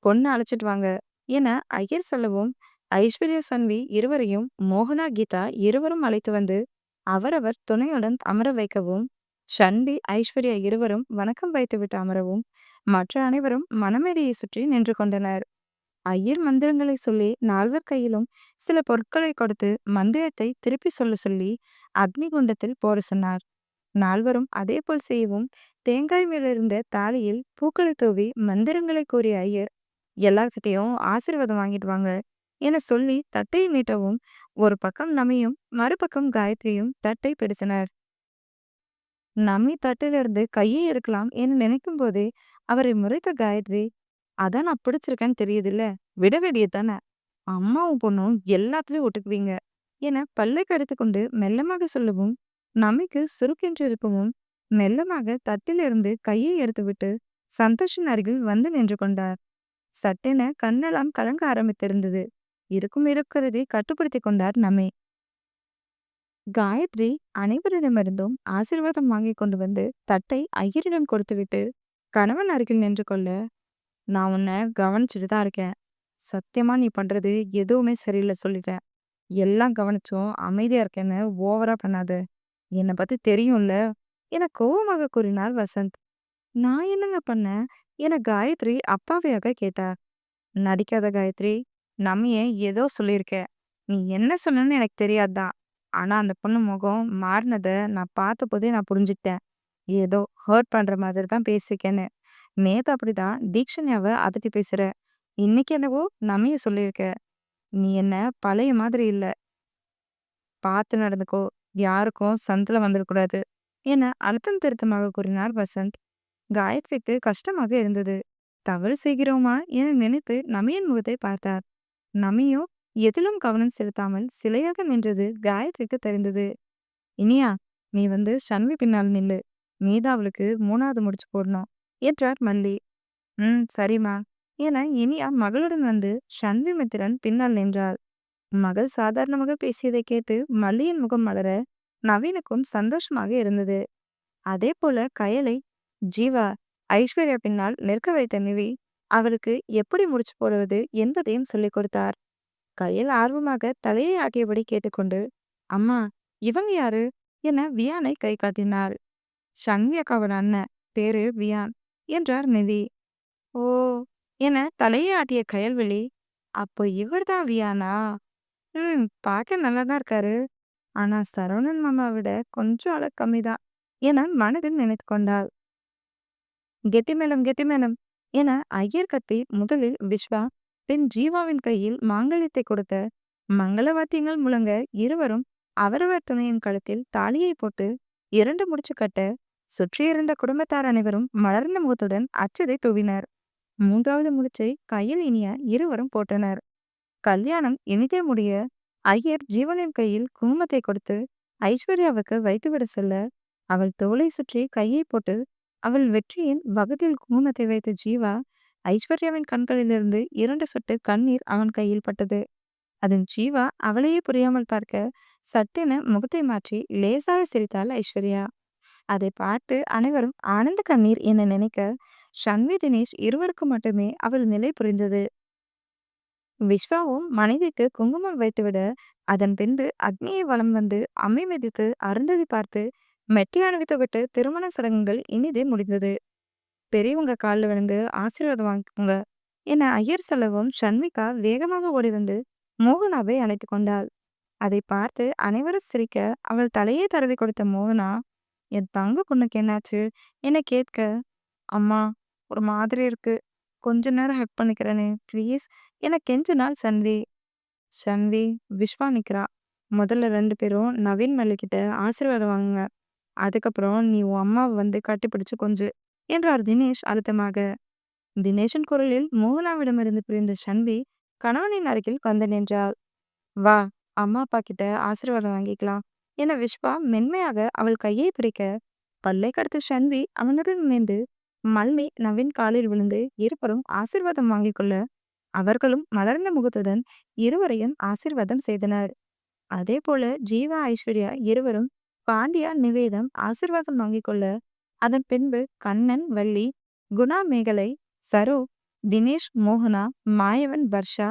பொண்ணு அழைச்சிட்டு வாங்க என ஐயர் சொல்லவும், ஐஸ்வர்யா சன்வி இருவரையும் மோகனா, கீதா இருவரும் அழைத்து வந்து அவரவர் துணையுடன் அமர வைக்கவும், ஷன்வி, ஐஸ்வர்யா இருவரும் வணக்கம் வைத்துவிட்டு அமரவும், மற்ற அனைவரும் மணமேடையை சுற்றி நின்று கொண்டனர். ஐயர் மந்திரங்களை சொல்லி 4வர் கையிலும் சில பொருட்களை கொடுத்து மந்திரத்தை திருப்பி சொல்லி அக்னி குண்டத்தில் போட சொன்னார். 4வரும் அதேபோல் செய்யவும், தேங்காய் மேலிருந்த தாலியில் பூக்களை தூவி மந்திரங்களை கூறிய ஐயர், எல்லார்கிட்டையும் ஆசீர்வாதம் வாங்கிட்டு வாங்க என சொல்லி தட்டை நீட்டவும், ஒரு பக்கம் நமியும் மறுபக்கம் காயத்ரியும் தட்டை பிடித்தனர். நமி தட்டிலிருந்து கையை எடுக்கலாம் என நினைக்கும் போதே அவரை முறைத்த காயத்ரி, அதான் நான் பிடிச்சிருக்கேன்னு தெரியுதுல்ல, விட வேண்டியதானே. அம்மாவும் பொண்ணும் எல்லாத்துலயும் ஒட்டுக்குவீங்க என பல்லை கடித்து கொண்டு மெல்லமாக சொல்லவும், நமிக்கு சுருக்கென்று இருக்கவும் மெல்லமாக தட்டிலிருந்து கையை எடுத்துவிட்டு சந்தோஷின் அருகில் வந்து நின்று கொண்டார். சட்டென கண்ணெல்லாம் கலங்க ஆரம்பித்திருந்தது. இருக்கிறதை கட்டுப்படுத்தி கொண்டார் நமி. காயத்ரி அனைவரிடமிருந்தும் ஆசீர்வாதம் வாங்கி கொண்டு வந்து தட்டை ஐயரிடம் கொடுத்துவிட்டு கணவன் அருகில் நின்று கொள்ள, நான் உன்னை கவனிச்சுட்டு தான் இருக்கேன். சத்தியமா நீ பண்றது எதுவுமே சரியில்லை சொல்லிட்டேன். எல்லாம் கவனிச்சும் அமைதியா இருக்கேன்னு ஓவரா பண்ணாத. என்னை பத்தி தெரியும்ல என கோபமாக கூறினார் வசந்த். நான் என்னங்க பண்ணேன் என காயத்ரி அப்பாவியாக கேட்டார். நடிக்காத காயத்ரி, நம்மையே ஏதோ சொல்லியிருக்க. நீ என்ன சொன்னன்னு எனக்கு தெரியாதுதான். ஆனா அந்த பொண்ணு முகம் மாறினத நான் பார்த்தபோதே நான் புரிஞ்சுக்கிட்டேன். ஏதோ ஹர்ட் பண்ற மாதிரி தான் பேசிருக்கேன்னு. நேத்து அப்படிதான் தீக்ஷன்யாவை அதட்டி பேசுற. இன்னைக்கு என்னவோ நம்மைய சொல்லியிருக்க. நீ என்ன பழைய மாதிரி இல்ல. பார்த்து நடந்துக்கோ. யாருக்கும் சந்தில வந்துடக்கூடாது என அழுத்தம் திருத்தமாக கூறினார் வசந்த். காயத்ரிக்கு கஷ்டமாக இருந்தது. தவறு செய்கிறோமா என நினைத்து நமியின் முகத்தை பார்த்தார். நமியோ எதிலும் கவனம் செலுத்தாமல் சிலையாக நின்றது காயத்ரிக்கு தெரிந்தது. இனியா, நீ வந்து ஷன்வி பின்னால் நில்லு. நீதான் அவளுக்கு 3வது முடிச்சு போடணும் என்றார் மல்லி. சரிம்மா என இனியா மகளுடன் வந்து சண்விமித்திரன் பின்னால் நின்றாள். மகள் சாதாரணமாக பேசியதை கேட்டு மல்லியின் முகம் மலர நவீனுக்கும் சந்தோஷமாக இருந்தது. அதே போல கயலை ஜீவா ஐஸ்வர்யா பின்னால் நிற்க வைத்த நிவி அவளுக்கு எப்படி முடிச்சு போடுவது என்பதையும் சொல்லிக் கொடுத்தார். கயல் ஆர்வமாக தலையை ஆட்டியபடி கேட்டுக்கொண்டு, அம்மா, இவங்க யாரு என வியானை கை காட்டினாள். சன்வி அக்காவோட அண்ணன், பேரு வியான் என்றார் நிதி. ஓ என தலையை ஆட்டிய கயல்விழி, அப்போ இவர்தான் வியானா? பார்க்க நல்லா தான் இருக்காரு. ஆனா சரவணன் மாமா விட கொஞ்சம் அழகு கம்மிதான் என மனதில் நினைத்து கொண்டாள். கெட்டிமேளம் கெட்டிமேளம் என ஐயர் கத்தி முதலில் விஸ்வா பின் ஜீவாவின் கையில் மாங்கல்யத்தை கொடுத்த மங்கள வாத்தியங்கள் முழங்க இருவரும் அவரவர் துணையின் கழுத்தில் தாலியை போட்டு 2 முடிச்சு கட்ட சுற்றியிருந்த குடும்பத்தார் அனைவரும் மலர்ந்த முகத்துடன் அச்சதை தூவினர். 3வது முடிச்சை கையில் இனிய இருவரும் போட்டனர். கல்யாணம் இனிதே முடிய ஐயர் ஜீவனின் கையில் குங்குமத்தை கொடுத்து ஐஸ்வர்யாவுக்கு வைத்துவிட சொல்ல, அவள் தோளை சுற்றி கையை போட்டு அவள் வெற்றியின் வகுத்தில் குங்குமத்தை வைத்த ஜீவா ஐஸ்வர்யாவின் கண்களிலிருந்து 2 சொட்டு கண்ணீர் அவன் கையில் பட்டது. அதன் ஜீவா அவளையே புரியாமல் பார்க்க சட்டென முகத்தை மாற்றி லேசாக சிரித்தாள் ஐஸ்வர்யா. அதை பார்த்து அனைவரும் ஆனந்த கண்ணீர் என நினைக்க ஷன்வி தினேஷ் இருவருக்கும் மட்டுமே அவள் நிலை புரிந்தது. விஸ்வாவும் மனைவிக்கு குங்குமம் வைத்துவிட அதன் பின்பு அக்னியை வலம் வந்து அம்மை மிதித்து அருந்ததி பார்த்து மெட்டி அணிவித்து விட்டு திருமண சடங்குகள் இனிதே முடிந்தது. பெரியவங்க காலில் விழுந்து ஆசீர்வாதம் வாங்கிக்கோங்க என ஐயர் சொல்லவும் ஷண்மிகா வேகமாக ஓடி வந்து மோகனாவை அழைத்து கொண்டாள். அதை பார்த்து அனைவரும் சிரிக்க அவள் தலையை தடவி கொடுத்த மோகனா, என் தங்க பொண்ணுக்கு என்னாச்சு என கேட்க, அம்மா, ஒரு மாதிரி இருக்கு, கொஞ்ச நேரம் ஹெல்ப் பண்ணிக்கிறேனே ப்ளீஸ் என கெஞ்சினாள் சன்வி. சன்வி, விஸ்வா நிக்கிறா, முதல்ல 2 பேரும் நவீன் மல்லிக்கிட்ட ஆசீர்வாதம் வாங்குங்க, அதுக்கப்புறம் நீ உன் அம்மாவை வந்து கட்டிப்பிடிச்சு கொஞ்சு என்றார் தினேஷ் அழுத்தமாக. தினேஷின் குரலில் மோகனாவிடமிருந்து பிரிந்த சன்வி கணவனின் அருகில் வந்து நின்றாள். வா, அம்மா அப்பா கிட்ட ஆசீர்வாதம் வாங்கிக்கலாம் என விஸ்வா மென்மையாக அவள் கையை பிடிக்க, பல்லை கடுத்த சன்வி அவனுடன் இணைந்து மல்மி நவீன் காலில் விழுந்து இருவரும் ஆசீர்வாதம் வாங்கிக் கொள்ள அவர்களும் மலர்ந்த முகத்துடன் இருவரையும் ஆசீர்வாதம் செய்தனர். அதே போல ஜீவா ஐஸ்வர்யா இருவரும் பாண்டியா நிவேதம் ஆசீர்வாதம் வாங்கிக் கொள்ள அதன் பின்பு கண்ணன் வள்ளி, குணா மேகலை, சரோ, தினேஷ் மோகனா, மாயவன் வர்ஷா,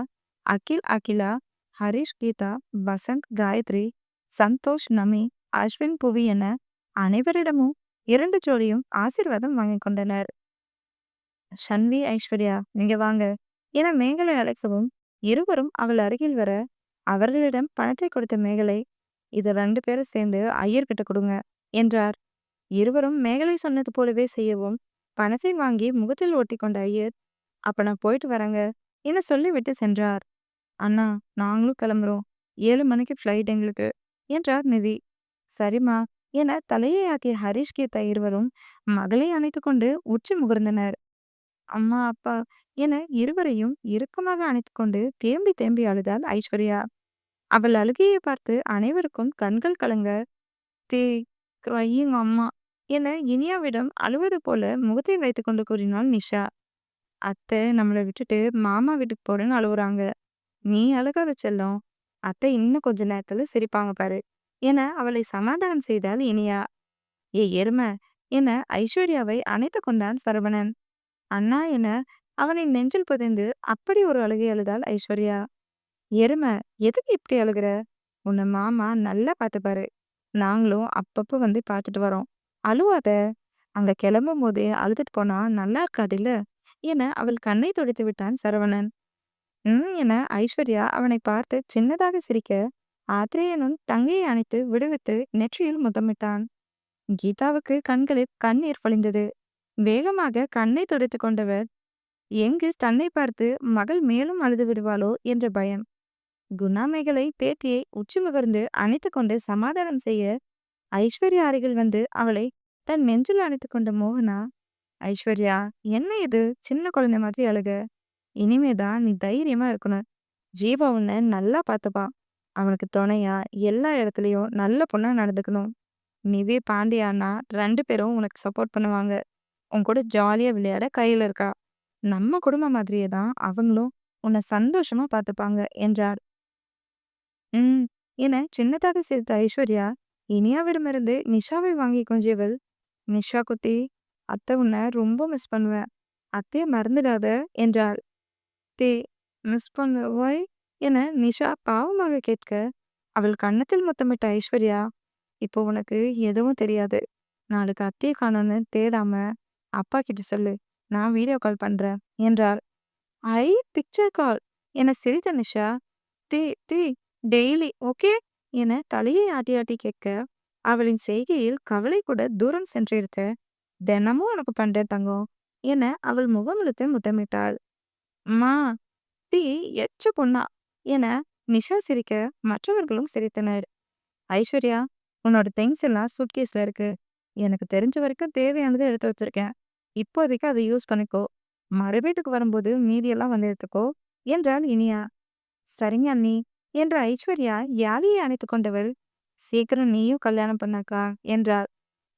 அகில் அகிலா, ஹரிஷ் கீதா, வசந்த் காயத்ரி, சந்தோஷ் நமி, அஸ்வின் புவி என அனைவரிடமும் 2 ஜோடியும் ஆசீர்வாதம் வாங்கிக் கொண்டனர். ஷன்வி ஐஸ்வர்யா, நீங்க வாங்க என மேகலை அழைக்கவும் இருவரும் அவள் அருகில் வர அவர்களிடம் பணத்தை கொடுத்த மேகலை, இதை 2 பேரும் சேர்ந்து ஐயர்கிட்ட கொடுங்க என்றார். இருவரும் மேகலை சொன்னது போலவே செய்யவும் பணத்தை வாங்கி முகத்தில் ஒட்டி கொண்ட ஐயர், அப்ப நான் போயிட்டு வரேங்க என சொல்லிவிட்டு சென்றார். அண்ணா, நாங்களும் கிளம்புறோம், 7 மணிக்கு ஃப்ளைட் எங்களுக்கு என்றார் நிதி. சரிம்மா என தலையை ஆட்டிய ஹரிஷ் கீதா இருவரும் மகளை அணைத்து கொண்டு உச்சி முகர்ந்தனர். அம்மா அப்பா என இருவரையும் இறுக்கமாக அணைத்து கொண்டு தேம்பி தேம்பி அழுதாள் ஐஸ்வர்யா. அவள் அழுகையை பார்த்து அனைவருக்கும் கண்கள் கலங்க, தே கிரையிங் அம்மா என இனியாவிடம் அழுவது போல முகத்தை வைத்துக்கொண்டு கூறினாள் நிஷா. அத்தை நம்மளை விட்டுட்டு மாமா வீட்டுக்கு போறேன்னு அழுகுறாங்க, நீ அழுகாத செல்லம், அத்தை இன்னும் கொஞ்ச நேரத்துல சிரிப்பாங்க பாரு என அவளை சமாதானம் செய்தாள் இனியா. ஏ எருமை என ஐஸ்வர்யாவை அணைத்து கொண்டான் சரவணன். அண்ணா என அவனை நெஞ்சில் புதைந்து அப்படி ஒரு அழுகை அழுதாள் ஐஸ்வர்யா. எருமை, எதுக்கு இப்படி அழுகுற? உன்னை மாமா நல்லா பார்த்துப்பாரு, நாங்களும் அப்பப்போ வந்து பார்த்துட்டு வரோம், அழுவாத, அங்க கிளம்பும் போதே அழுதுட்டு போனா நல்லா இருக்காதுல்ல என அவள் கண்ணை துடைத்து விட்டான் சரவணன். என ஐஸ்வர்யா அவனை பார்த்து சின்னதாக சிரிக்க ஆத்ரேயனும் தங்கையை அணைத்து விடுவித்து நெற்றியில் முத்தமிட்டான். கீதாவுக்கு கண்களில் கண்ணீர் பொழிந்தது. வேகமாக கண்ணை துடைத்து கொண்டவர் எங்கு தன்னை பார்த்து மகள் மேலும் அழுது விடுவாளோ என்ற பயம். குணா மேகலை பேத்தியை உச்சி முகர்ந்து அணைத்து கொண்டு சமாதானம் செய்ய ஐஸ்வர்யா அருகில் வந்து அவளை தன் நெஞ்சில் அணைத்து கொண்ட மோகனா, ஐஸ்வர்யா, என்ன இது சின்ன குழந்தை மாதிரி அழுக, இனிமேதான் நீ தைரியமா இருக்கணும், ஜீவா உன்னை நல்லா பார்த்துப்பான், அவனுக்கு துணையா எல்லா இடத்துலயும் நல்ல பொண்ணா நடந்துக்கணும், நிவே பாண்டியானா 2 பேரும் உனக்கு சப்போர்ட் பண்ணுவாங்க, உன் கூட ஜாலியா விளையாட கையில இருக்கா, நம்ம குடும்பம் மாதிரியே தான் அவங்களும் உன்னை சந்தோஷமா பார்த்துப்பாங்க என்றார். ம் என சின்னதாக சிரித்த ஐஸ்வர்யா இனியாவிடமிருந்து நிஷாவை வாங்கி கொஞ்சியவள், நிஷா குட்டி, அத்தை உன்னை ரொம்ப மிஸ் பண்ணுவேன். அத்தைய மறந்துடாத என்றாள். தே மிஸ் பண்ணுவாய் என நிஷா பாவமாக கேட்க, அவள் கன்னத்தில் முத்தமிட்ட ஐஸ்வர்யா, இப்போ உனக்கு எதுவும் தெரியாது. நாளைக்கு அத்தைய காணோன்னு தேடாம அப்பா கிட்ட சொல்லு. நான் வீடியோ கால் பண்றேன் என்றார். ஐ பிக்சர் கால் என சிரித்த நிஷா, தி தி டெய்லி ஓகே என தலையை ஆட்டி ஆட்டி கேட்க, அவளின் செய்கையில் கவலை கூட தூரம் சென்றிருக்க, தினமும் உனக்கு பண்றேன் தங்கம் என அவள் முகமுழுத்த முத்தமிட்டாள். அம்மா தி எச்ச பொண்ணா என நிஷா சிரிக்க மற்றவர்களும் சிரித்தனர். ஐஸ்வர்யா, உன்னோட திங்ஸ் எல்லாம் சூட்கேஸ்ல இருக்கு. எனக்கு தெரிஞ்ச வரைக்கும் தேவையானதை எடுத்து வச்சிருக்கேன். இப்போதைக்கு அதை யூஸ் பண்ணிக்கோ. மறு வீட்டுக்கு வரும்போது மீதியெல்லாம் வந்து எடுத்துக்கோ என்றாள் இனியா. சரிங்க அண்ணி என்ற ஐஸ்வர்யா யாழியை அணைத்து கொண்டவள், சீக்கிரம் நீயும் கல்யாணம் பண்ணாக்கா என்றாள்.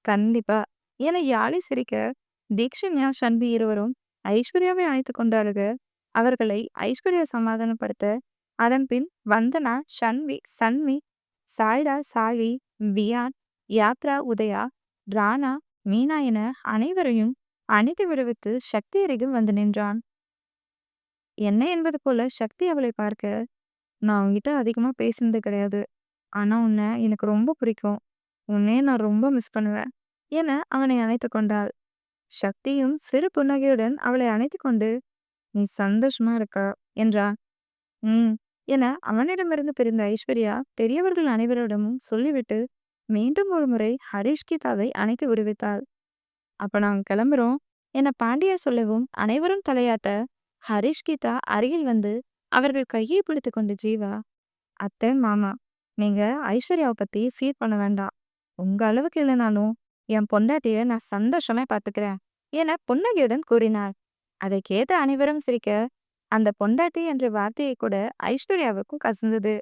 கண்டிப்பா என யாழி சிரிக்க, தீக்ஷன்யா சண்பி இருவரும் ஐஸ்வர்யாவை அணைத்து கொண்டாடுக. அவர்களை ஐஸ்வர்யா சமாதானப்படுத்த, அதன் பின் வந்தனா, ஷன்வி, சன்வி, சாய்டா, சாயி, வியான், யாத்ரா, உதயா, ராணா, மீனா என அனைவரையும் அணைத்து விடுவித்து சக்தி அருகில் வந்து நின்றான். என்ன என்பது போல சக்தி அவளை பார்க்க, நான் உன்கிட்ட அதிகமா பேசினது கிடையாது. ஆனா உன்னை எனக்கு ரொம்ப பிடிக்கும். உன்னையே நான் ரொம்ப மிஸ் பண்ணுவேன் என அவனை அணைத்து கொண்டாள். சக்தியும் சிறு புன்னகையுடன் அவளை அணைத்து கொண்டு, நீ சந்தோஷமா இருக்கா என்றான். ம் என அவனிடமிருந்து பிரிந்த ஐஸ்வர்யா பெரியவர்கள் அனைவரிடமும் சொல்லிவிட்டு மீண்டும் ஒரு முறை ஹரிஷ் கீதாவை அணைத்து விடுவித்தாள். அப்ப நாங்க கிளம்புறோம் என பாண்டியா சொல்லவும் அனைவரும் தலையாட்ட, ஹரிஷ் கீதா அருகில் வந்து அவர்கள் கையை பிடித்து கொண்டு ஜீவா, அத்தை மாமா, நீங்க ஐஸ்வர்யாவை பத்தி ஃபீல் பண்ண வேண்டாம். உங்க அளவுக்கு இல்லைனாலும் என் பொண்டாட்டிய நான் சந்தோஷமா பாத்துக்கிறேன் என புன்னகையுடன் கூறினார். அதை கேட்ட அனைவரும் சிரிக்க, அந்த பொண்டாட்டி என்ற வார்த்தையை கூட ஐஸ்வர்யாவுக்கும் கசந்தது.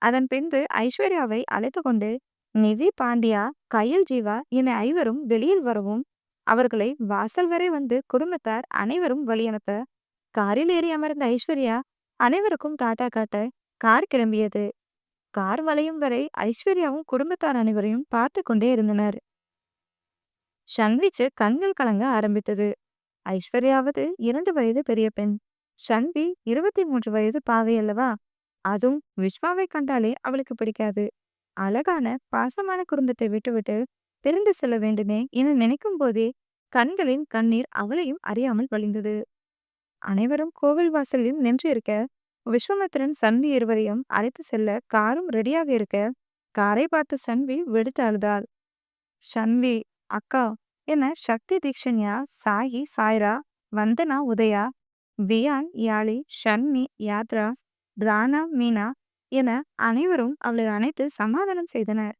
அதன் பின்பு ஐஸ்வர்யாவை அழைத்து கொண்டு நிதி, பாண்டியா, கயல், ஜீவா என ஐவரும் வெளியில் வரவும், அவர்களை வாசல் வரை வந்து குடும்பத்தார் அனைவரும் வழியனுப்ப, காரில் ஏறி அமர்ந்த ஐஸ்வர்யா அனைவருக்கும் டாட்டா காட்ட கார் கிளம்பியது. கார் வளையும் வரை ஐஸ்வர்யாவும் குடும்பத்தார் அனைவரையும் பார்த்து கொண்டே இருந்தனர். ஷன்விச்சு கண்கள் கலங்க ஆரம்பித்தது. ஐஸ்வர்யாவது 2 வயது பெரிய பெண். ஷன்வி 23 வயது பாவை அல்லவா? அதுவும் விஸ்வாவை கண்டாலே அவளுக்கு பிடிக்காது. அழகான பாசமான குடும்பத்தை விட்டுவிட்டு பிரிந்து செல்ல வேண்டுமே என நினைக்கும் போதே கண்களின் கண்ணீர் அவளையும் அறியாமல் வழிந்தது. அனைவரும் கோவில் வாசலில் நின்று இருக்க, விஸ்வாமித்திரன் சந்தி இருவரையும் அழைத்து செல்ல காரும் ரெடியாக இருக்க, காரை பார்த்து சன்வி வெடித்து அழுதாள். ஷன்வி, அக்கா என சக்தி, தீக்ஷன்யா, சாயி, சாய்ரா, வந்தனா, உதயா, வியான், யாழி, ஷன்மி, யாத்ராஸ், ராணா, மீனா என அனைவரும் அவளை அணைத்து சமாதானம் செய்தனர்.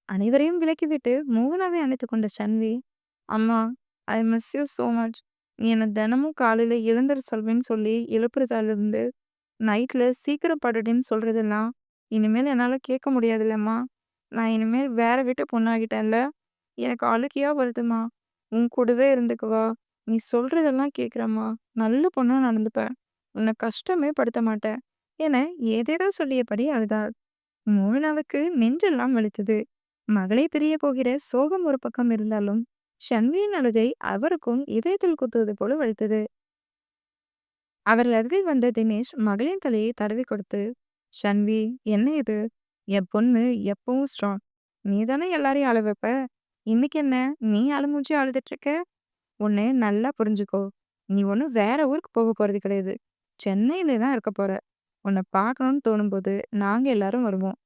அனைவரையும் விலக்கிவிட்டு மோகனாவை அணைத்து கொண்ட ஷன்வி, அம்மா, I miss you so much. நீ என்னை தினமும் காலையில எழுந்திர சொல்வேன்னு சொல்லி எழுப்புறதாலிருந்து நைட்ல சீக்கிரம் படுடின்னு சொல்றதெல்லாம் இனிமேல் என்னால கேட்க முடியாதுல்லம்மா. நான் இனிமேல் வேற வீட்டு பொண்ணாகிட்டேன்ல. எனக்கு அழுகையா வருதுமா. உன் கூடவே இருந்துக்குவா. நீ சொல்றதெல்லாம் கேட்குறம்மா. நல்ல பொண்ணா நடந்துப்ப. உன்னை கஷ்டமே படுத்த மாட்டேன் என ஏதேதோ சொல்லியபடி அழுதாள். மோகனாவுக்கு நெஞ்செல்லாம் வலித்தது. மகளை பிரிய போகிற சோகம் ஒரு பக்கம் இருந்தாலும் ஷன்வியின் அழுகை அவருக்கும் இதயத்தில் குத்துவது போல வலித்தது. அவர்கள் அருகில் வந்த தினேஷ் மகளின் தலையை தடவி கொடுத்து, ஷன்வி, என்ன இது? என் பொண்ணு எப்பவும் ஸ்ட்ராங். நீ தானே எல்லாரையும் அழ வைப்ப. இன்னைக்கு என்ன நீ அழுமூச்சி அழுதுட்டு இருக்க? உன்னை நல்லா புரிஞ்சுக்கோ. நீ ஒன்றும் வேற ஊருக்கு போக போறது கிடையாது. சென்னையில தான் இருக்க போற. உன்னை பார்க்கணும்னு தோணும்போது நாங்க எல்லாரும் வருவோம்.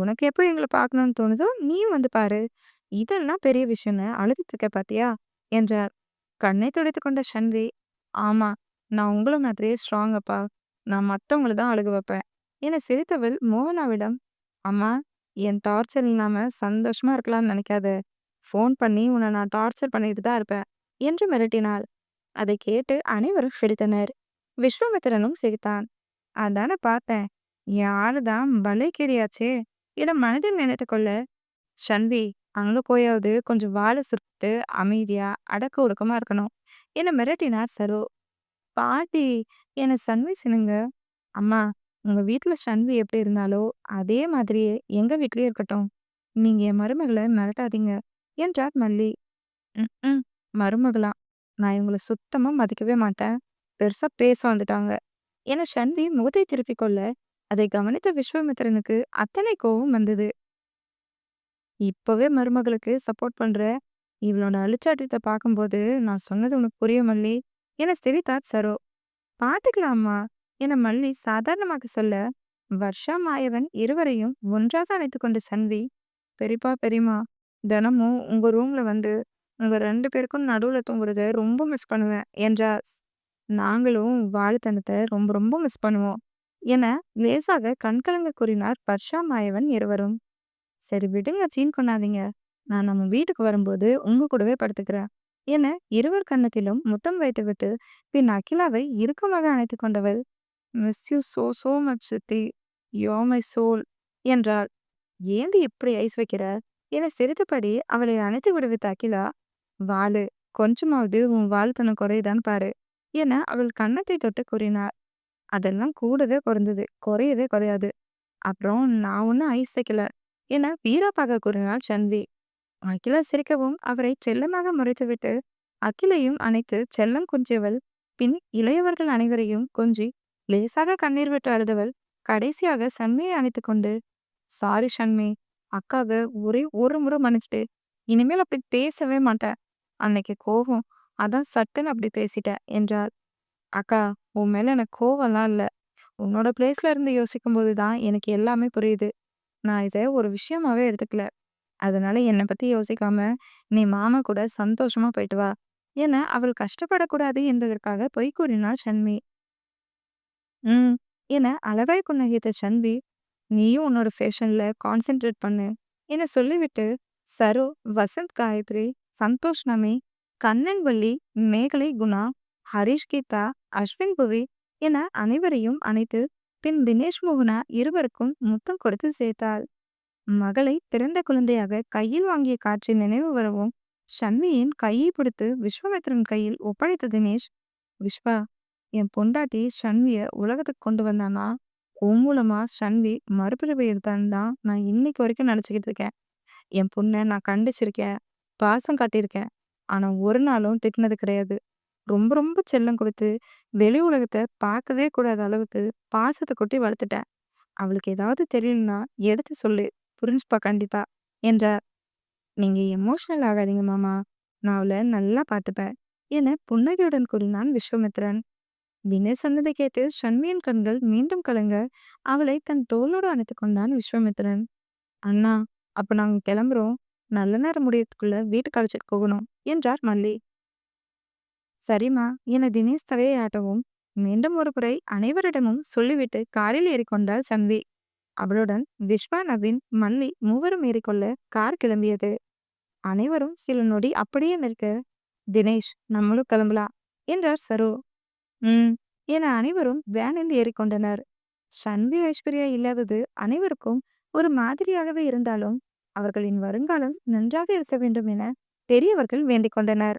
உனக்கு எப்போ எங்களை பார்க்கணும்னு தோணுதோ நீயும் வந்து பாரு. இதெல்லாம் பெரிய விஷயம்னு அழுதுட்டு இருக்க பாத்தியா என்றார். கண்ணை துடைத்து கொண்ட ஷன்வி, ஆமா, நான் உங்கள மாதிரியே ஸ்ட்ராங் அப்பா. நான் மத்தவங்கள தான் அழுக வைப்பேன் என சிரித்தவள் மோகனாவிடம், அம்மா, என் டார்ச்சர் இல்லாம சந்தோஷமா இருக்கலாம்னு நினைக்காத. ஃபோன் பண்ணி உன்னை நான் டார்ச்சர் பண்ணிட்டு தான் இருப்பேன் என்று மிரட்டினாள். அதை கேட்டு அனைவரும் சிரித்தனர். விஸ்வாமித்திரனும் சிரித்தான். அதான பார்த்தேன். என் ஆளுதான் பலேகேரியாச்சே என மனதில் நினைத்து கொள்ள, ஷன்வி, அங்க போயாவது கொஞ்சம் வாழை சுருட்டு அமைதியா அடக்க ஒடுக்கமா இருக்கணும் என மிரட்டினார் சரோ. பாட்டி என்ன சன்வி சினுங்க. அம்மா, உங்க வீட்ல சன்வி எப்படி இருந்தாலோ, அதே மாதிரியே எங்க வீட்லயும் இருக்கட்டும். நீங்க என் மருமகள மிரட்டாதீங்க என்றார் மல்லி. ம்ஹ்ம். மருமகளா? நான் இவங்கள சுத்தமா மதிக்கவே மாட்டேன். பெருசா பேச வந்துட்டாங்க. என ஷன்வி முகத்தை திருப்பிக் கொள்ள, அதை கவனித்த விஸ்வாமித்திரனுக்கு அத்தனை கோவம் வந்தது. இப்பவே மருமகளுக்கு சப்போர்ட் பண்ற. இவளோட அழிச்சாட்டியத்த பார்க்கும்போது, நான் சொன்னது உனக்கு புரியும் மல்லி. என சிரித்தார் சரோ. பார்த்துக்கலாம்மா என மல்லி சாதாரணமாக சொல்ல, வர்ஷா மாயவன் இருவரையும் ஒன்றாக அணைத்துக் கொண்டு சன்வி, பெரியப்பா பெரியம்மா, தினமும் உங்க ரூம்ல வந்து உங்க 2 பேருக்கும் நடுவுல தூங்குறத ரொம்ப மிஸ் பண்ணுவேன் என்றார். நாங்களும் வாழுத்தனத்த ரொம்ப ரொம்ப மிஸ் பண்ணுவோம் என லேசாக கண்கலங்க கூறினார் வர்ஷா மாயவன் இருவரும். சரி விடுங்க சீன் கொண்டாதீங்க. நான் நம்ம வீட்டுக்கு வரும்போது உங்க கூடவே படுத்துக்கிறேன் என இருவர் கன்னத்திலும் முத்தம் வைத்துவிட்டு பின் அகிலாவை இறுக்கமாக அணைத்துக் கொண்டவள், miss you so so much சித்தி, யோ மை சோல் என்றாள். ஏண்டி இப்படி ஐஸ் வைக்கிற என சிரித்தபடி அவளை அணைத்து விடுவித்த அகிலா, வாளு கொஞ்சமாவது உன் வாழ்த்தனம் குறையுதான்னு பாரு என அவள் கன்னத்தை தொட்டு கூறினார். அதெல்லாம் கூடவே குறைந்தது, குறையவே குறையாது. அப்புறம் நான் ஒன்னும் ஐஸ் வைக்கல என வீராப்பாக கூறினாள் சன்வி. அகிலா சிரிக்கவும் அவரை செல்லமாக முறைத்துவிட்டு அகிலையும் அணைத்து செல்லம் கொஞ்சியவள், பின் இளையவர்கள் அனைவரையும் கொஞ்சி லேசாக கண்ணீர் விட்டு அழுதவள் கடைசியாக சன்மியை அணைத்துக் கொண்டு, சாரி ஷண்மி, அக்காவ ஒரே ஒரு முறை மன்னிச்சுட்டு இனிமேல் அப்படி பேசவே மாட்டேன். அன்னைக்கு கோவம், அதான் சட்டுன்னு அப்படி பேசிட்டேன் என்றார். அக்கா, உன் மேல எனக்கு கோவம்லாம் இல்ல. உன்னோட பிளேஸ்ல இருந்து யோசிக்கும்போது தான் எனக்கு எல்லாமே புரியுது. நான் இத ஒரு விஷயமாவே எடுத்துக்கல. அதனால என்னை பத்தி யோசிக்காம, நீ மாமா கூட சந்தோஷமா போயிட்டு வா என அவள் கஷ்டப்படக்கூடாது என்பதற்காக பொய் கூறினாள் சன்வி. ம் என அளவாய் புன்னகைத்த சன்வி, நீயும் உன்னோட ஃபேஷன்ல கான்சென்ட்ரேட் பண்ணு என சொல்லிவிட்டு சரோ, வசந்த் காயத்ரி, சந்தோஷ் நமி, கண்ணன் வள்ளி, மேகலை குணா, ஹரிஷ் கீதா, அஸ்வின் புவி என அனைவரையும் அணைத்து பின் தினேஷ் மோகனா இருவருக்கும் முத்தம் கொடுத்து சேர்த்தாள். மகளை பிறந்த குழந்தையாக கையில் வாங்கிய காட்சி நினைவு வரவும் ஷன்வியின் கையை பிடித்து விஸ்வாமித்திரன் கையில் ஒப்படைத்த தினேஷ், விஸ்வா, என் பொண்டாட்டி ஷன்விய உலகத்துக்கு கொண்டு வந்தானா உன் மூலமா ஷன்வி மறுபிறவி எடுத்தான்னு தான் நான் இன்னைக்கு வரைக்கும் நினைச்சுக்கிட்டு இருக்கேன். என் பொண்ணை நான் கண்டிச்சிருக்கேன், பாசம் காட்டியிருக்கேன். ஆனா ஒரு நாளும் திட்டினது கிடையாது. ரொம்ப ரொம்ப செல்லம் கொடுத்து வெளி உலகத்தை பார்க்கவே கூடாத அளவுக்கு பாசத்தை கொட்டி வளர்த்துட்டேன். அவளுக்கு ஏதாவது தெரியலன்னா எடுத்து சொல்லு, புரிஞ்சுப்பா கண்டிப்பா என்றார். நீங்க எமோஷனல் ஆகாதீங்க மாமா, நான் அவளை நல்லா பார்த்துப்பேன் என புன்னகையுடன் கூறினான் விஸ்வாமித்திரன். தினேஷ் சொன்னதை கேட்டு ஷண்மியின் கண்கள் மீண்டும் கலங்க அவளை தன் தோளோடு அணைத்துக் கொண்டான் விஸ்வாமித்திரன். அண்ணா, அப்ப நாங்க கிளம்புறோம். நல்ல நேரம் முடியறதுக்குள்ள வீட்டுக்கு அழைச்சிட்டு போகணும் என்றார் மல்லி. சரிம்மா என தினேஷ் தலையை ஆட்டவும் மீண்டும் ஒரு முறை அனைவரிடமும் சொல்லிவிட்டு காரில் ஏறிக்கொண்டாள் சன்வி. அவளுடன் விஸ்வா, நவீன், மல்லி மூவரும் ஏறிக்கொள்ள கார் கிளம்பியது. அனைவரும் சில நொடி அப்படியே நிற்க, தினேஷ் நம்மளும் கிளம்பலாம் என்றார் சரோ. ம் என அனைவரும் வேனில் ஏறிக்கொண்டனர். சன்வி ஐஸ்வர்யா இல்லாதது அனைவருக்கும் ஒரு மாதிரியாகவே இருந்தாலும் அவர்களின் வருங்காலம் நன்றாக இருக்க வேண்டும் என பெரியவர்கள் வேண்டிக் கொண்டனர்.